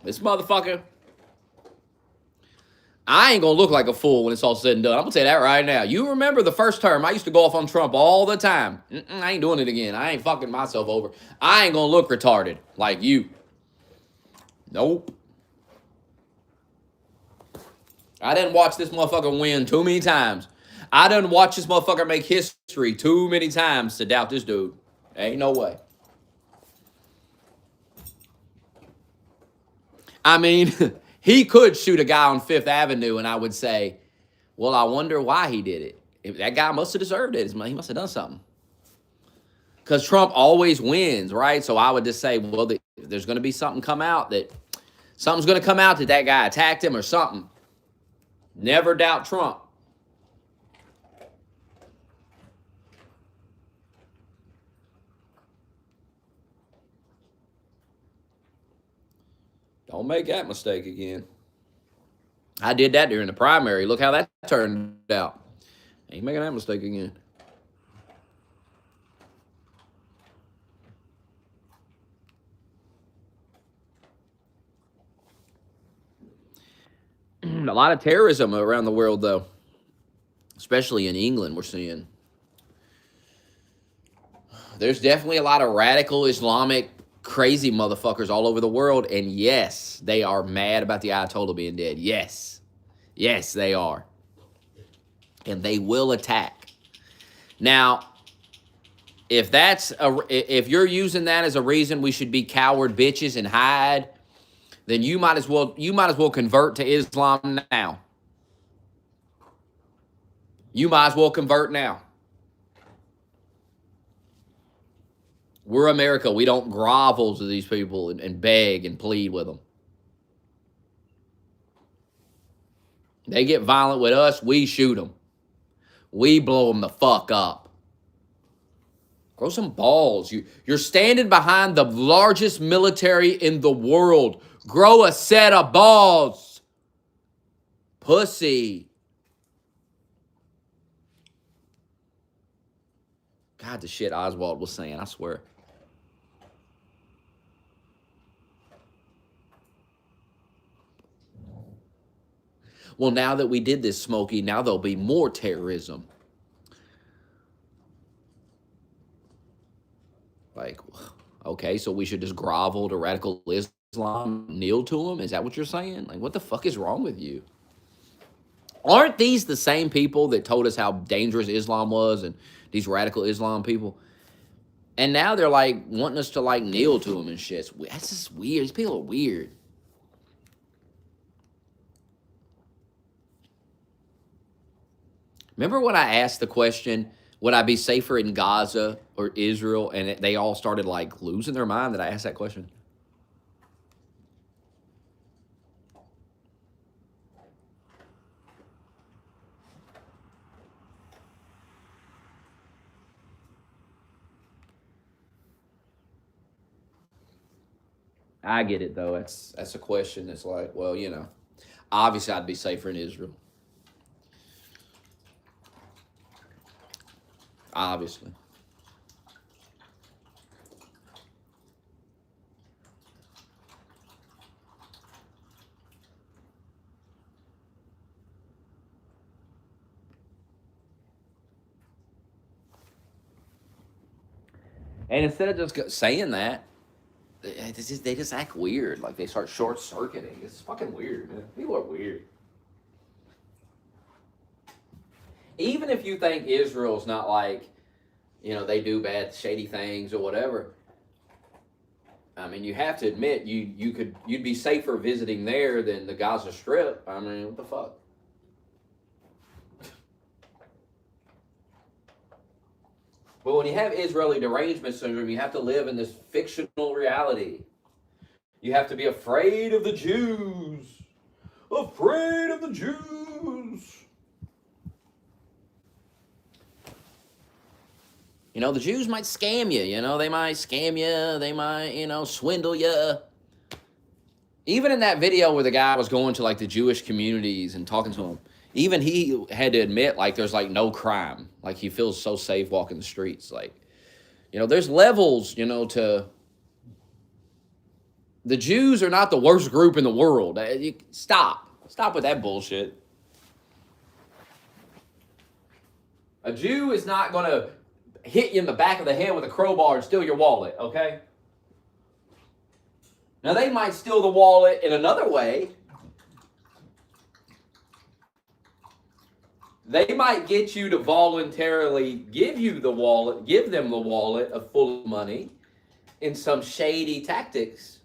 This motherfucker, I ain't gonna look like a fool when it's all said and done. I'm gonna tell you that right now. You remember the first term, I used to go off on Trump all the time. I ain't doing it again. I ain't fucking myself over. I ain't gonna look retarded like you. Nope. I didn't watch this motherfucker win too many times. I didn't watch this motherfucker make history too many times to doubt this dude. Ain't no way. I mean, he could shoot a guy on Fifth Avenue, and I would say, well, I wonder why he did it. If that guy must have deserved it. He must have done something. Because Trump always wins, right? So I would just say, well, there's going to be something come out that something's going to come out that guy attacked him or something. Never doubt Trump. Don't make that mistake again. I did that during the primary. Look how that turned out. Ain't making that mistake again. A lot of terrorism around the world, though, especially in England, we're seeing. There's definitely a lot of radical Islamic crazy motherfuckers all over the world, and yes, they are mad about the Ayatollah being dead. Yes. Yes, they are. And they will attack. Now, if you're using that as a reason we should be coward bitches and hide, then you might as well convert to Islam now. You might as well convert now. We're America. We don't grovel to these people and beg and plead with them. They get violent with us, we shoot them. We blow them the fuck up. Grow some balls. You're standing behind the largest military in the world. Grow a set of balls. Pussy. God, the shit Oswald was saying, I swear. Well, now that we did this, Smokey, now there'll be more terrorism. Like, okay, so we should just grovel to radical Islam, kneel to them? Is that what you're saying? Like, what the fuck is wrong with you? Aren't these the same people that told us how dangerous Islam was, and these radical Islam people? And now they're like wanting us to like kneel to them and shit. That's just weird. These people are weird. Remember when I asked the question, would I be safer in Gaza or Israel? And they all started like losing their mind that I asked that question. I get it though. That's a question that's like, well, you know, obviously I'd be safer in Israel. Obviously. And instead of just saying that, they just act weird. Like they start short circuiting. It's fucking weird, man. People are weird. Even if you think Israel's not like, you know, they do bad, shady things or whatever. I mean, you have to admit you'd be safer visiting there than the Gaza Strip. I mean, what the fuck? But when you have Israeli derangement syndrome, you have to live in this fictional reality. You have to be afraid of the Jews. Afraid of the Jews. You know, the Jews might scam you. You know, they might scam you. They might, you know, swindle you. Even in that video where the guy was going to like the Jewish communities and talking to them, even he had to admit like there's like no crime. Like he feels so safe walking the streets. Like, you know, there's levels, you know, to the Jews are not the worst group in the world. Stop with that bullshit. A Jew is not going to hit you in the back of the head with a crowbar and steal your wallet, okay? Now, they might steal the wallet in another way. They might get you to voluntarily give you the wallet, give them the wallet of full of money in some shady tactics.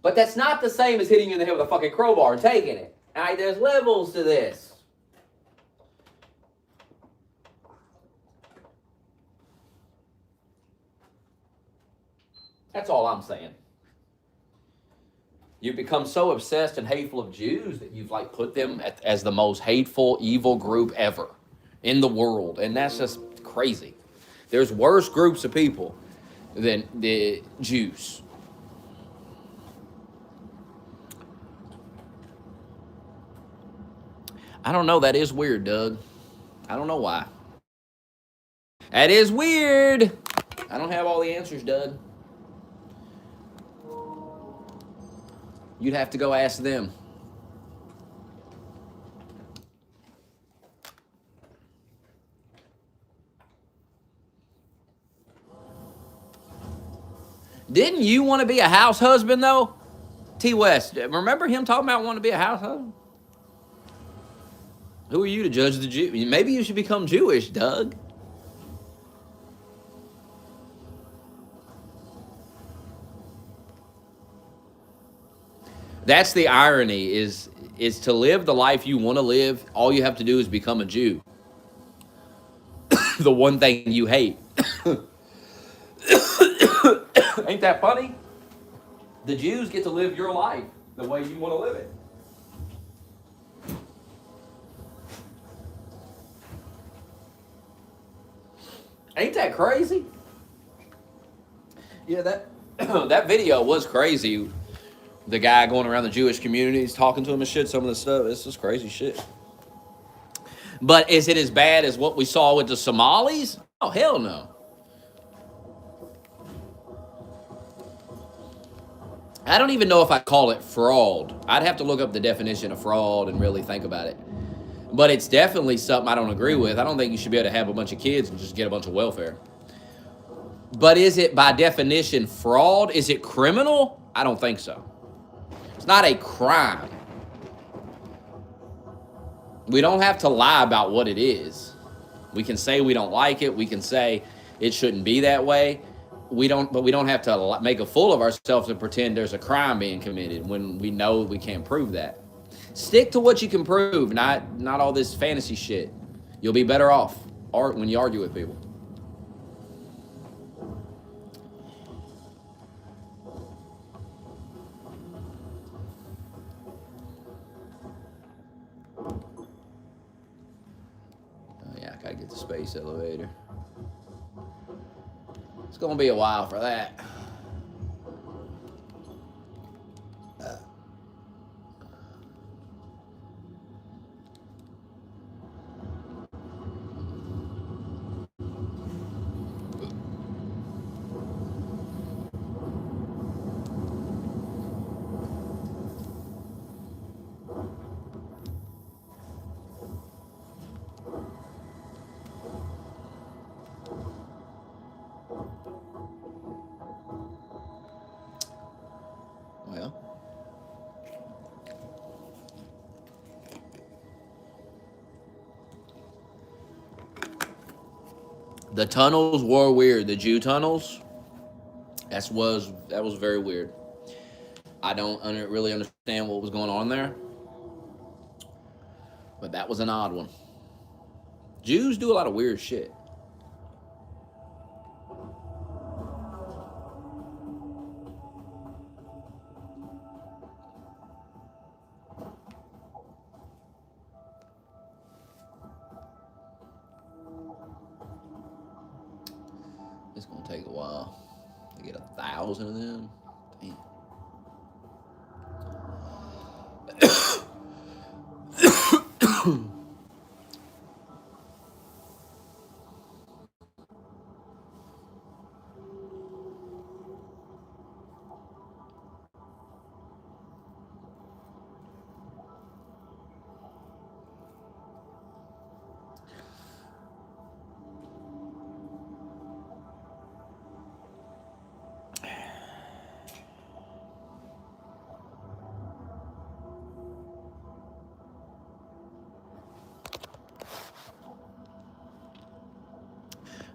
But that's not the same as hitting you in the head with a fucking crowbar and taking it. All right, there's levels to this. That's all I'm saying. You've become so obsessed and hateful of Jews that you've like put them as the most hateful, evil group ever in the world. And that's just crazy. There's worse groups of people than the Jews. I don't know. That is weird, Doug. I don't know why. That is weird. I don't have all the answers, Doug. You'd have to go ask them. Didn't you want to be a house husband, though? T. West, remember him talking about wanting to be a house husband? Who are you to judge the Jew? Maybe you should become Jewish, Doug. That's the irony, is to live the life you want to live, all you have to do is become a Jew. The one thing you hate. Ain't that funny? The Jews get to live your life the way you want to live it. Ain't that crazy? Yeah, that that video was crazy. The guy going around the Jewish communities talking to him and shit, some of the stuff, it's just crazy shit. But is it as bad as what we saw with the Somalis? Oh, hell no. I don't even know if I call it fraud. I'd have to look up the definition of fraud and really think about it. But it's definitely something I don't agree with. I don't think you should be able to have a bunch of kids and just get a bunch of welfare. But is it by definition fraud? Is it criminal? I don't think so. It's not a crime. We don't have to lie about what it is. We can say we don't like it. We can say it shouldn't be that way. But we don't have to make a fool of ourselves and pretend there's a crime being committed when we know we can't prove that. Stick to what you can prove, not all this fantasy shit. You'll be better off when you argue with people. Oh yeah, I gotta get the space elevator. It's gonna be a while for that. Well, the tunnels were weird. The Jew tunnels, that was very weird. I don't really understand what was going on there, but that was an odd one. Jews do a lot of weird shit. It's gonna take a while to get 1,000 of them. Damn.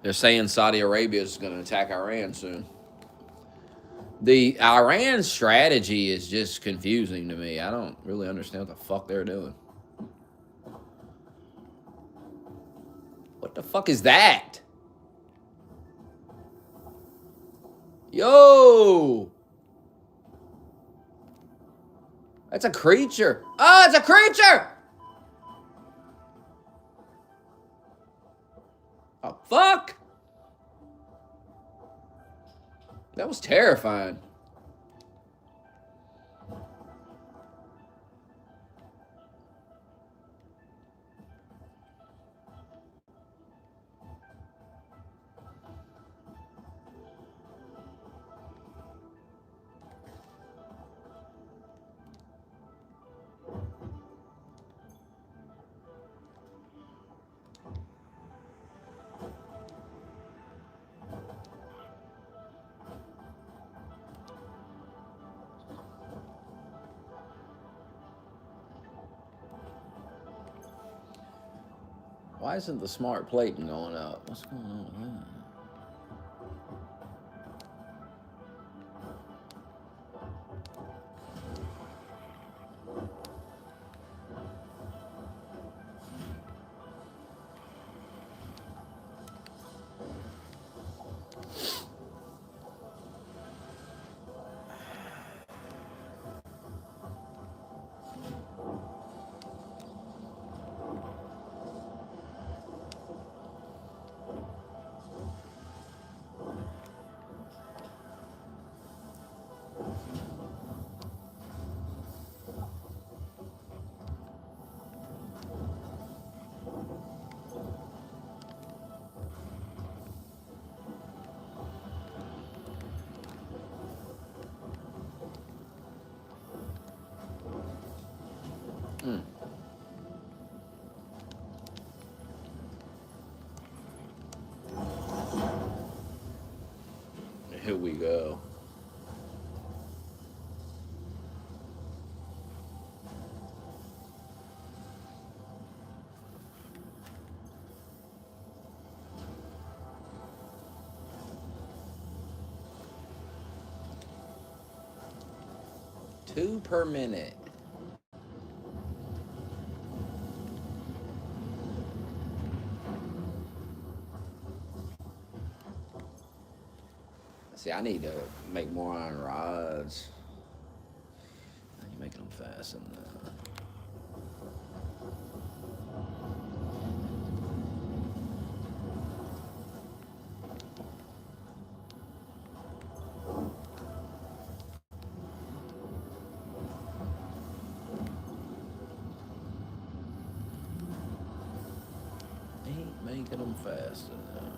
They're saying Saudi Arabia is going to attack Iran soon. The Iran strategy is just confusing to me. I don't really understand what the fuck they're doing. What the fuck is that? Yo! That's a creature. Oh, it's a creature! Oh, fuck! That was terrifying. Why isn't the smart plating going up? What's going on with that? Here we go. Two per minute. See, I need to make more iron rods. You're making them fast enough. Ain't making them fast enough.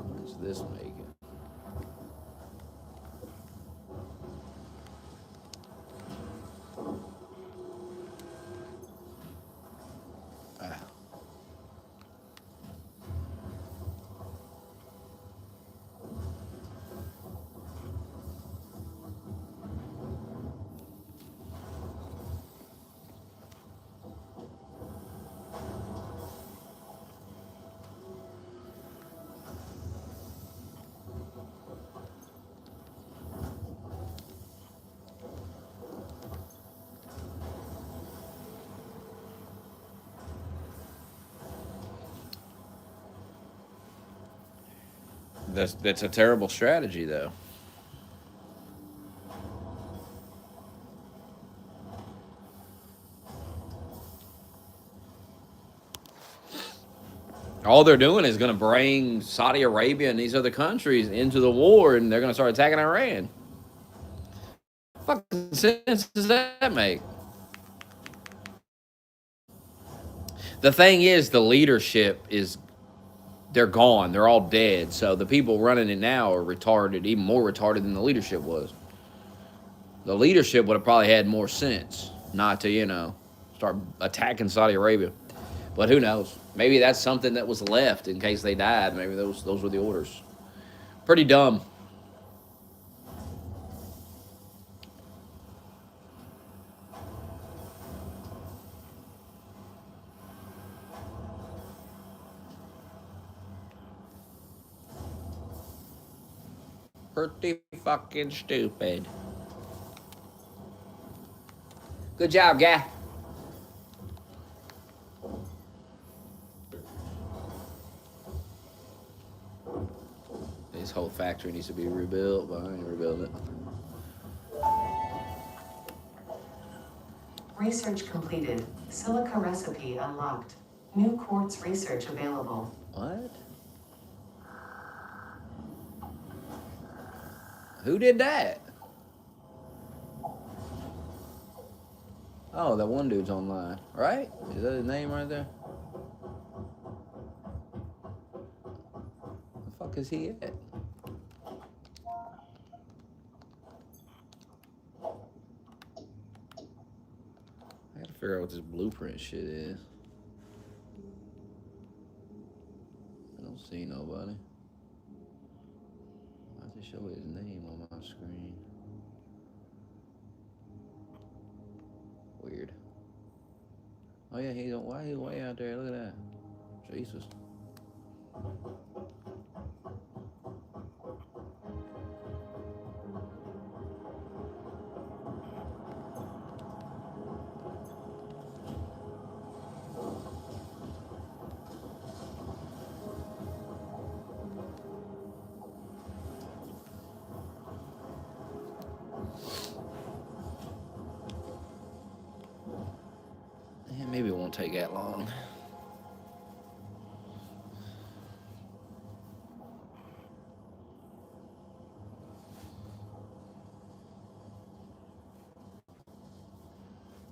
What is this making? Ah. That's a terrible strategy, though. All they're doing is going to bring Saudi Arabia and these other countries into the war, and they're going to start attacking Iran. What fucking sense does that make? The thing is, the leadership is, they're gone. They're all dead. So the people running it now are retarded, even more retarded than the leadership was. The leadership would have probably had more sense not to, start attacking Saudi Arabia. But who knows? Maybe that's something that was left in case they died. Maybe those were the orders. Pretty dumb. Pretty fucking stupid. Good job, guy. This whole factory needs to be rebuilt, but I ain't rebuilding it. Research completed. Silica recipe unlocked. New quartz research available. What? Who did that? Oh, that one dude's online, right? Is that his name right there? The fuck is he at? I gotta figure out what this blueprint shit is. I don't see nobody. Why does it show his name on my screen? Weird. Oh yeah, he's way out there. Look at that. Jesus. Yeah, maybe it won't take that long.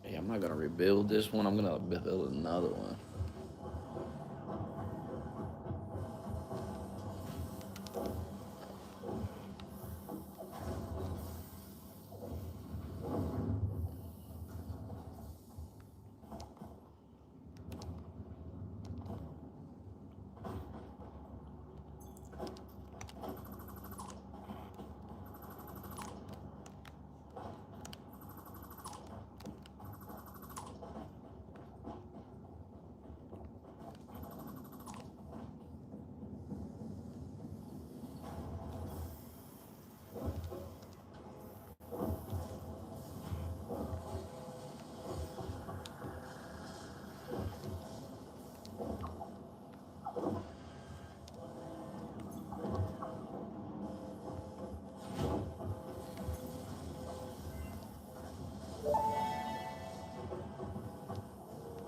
Yeah, I'm not gonna rebuild this one. I'm gonna build another one.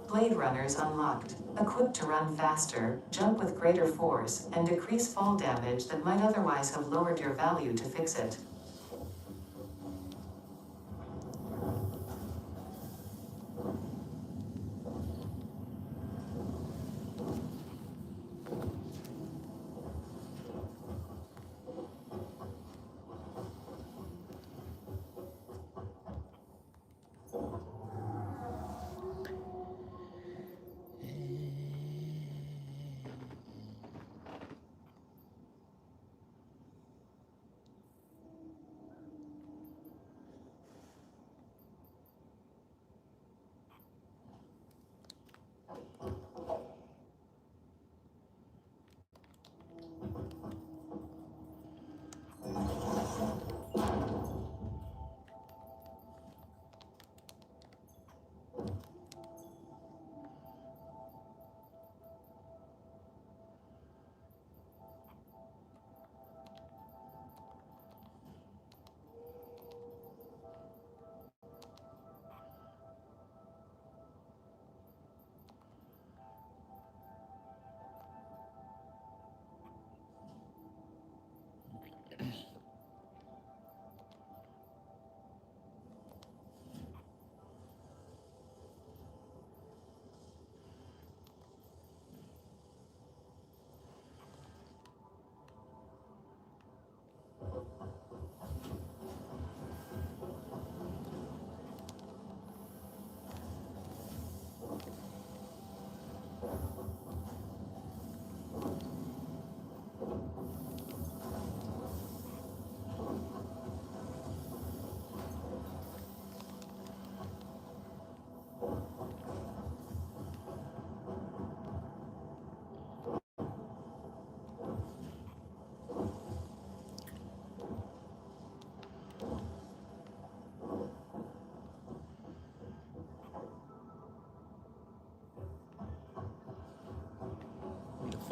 Blade runners unlocked. Equipped to run faster, jump with greater force, and decrease fall damage that might otherwise have lowered your value to fix it.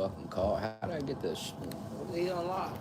fucking car. How did I get this? What did he unlock?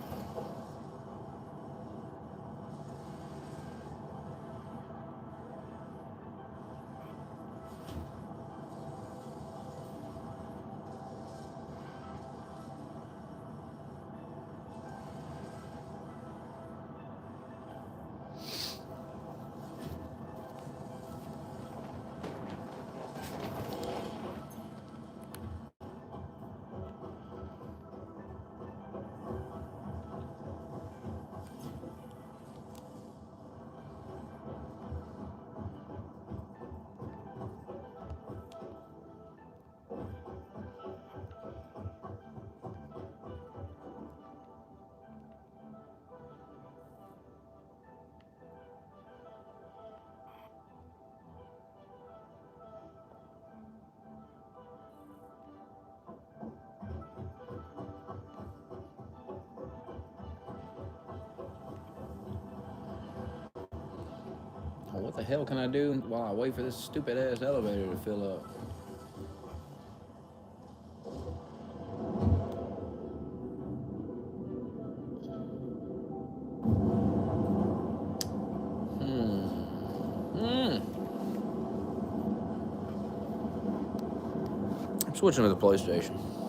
Well, what the hell can I do while I wait for this stupid ass elevator to fill up? I'm switching to the PlayStation.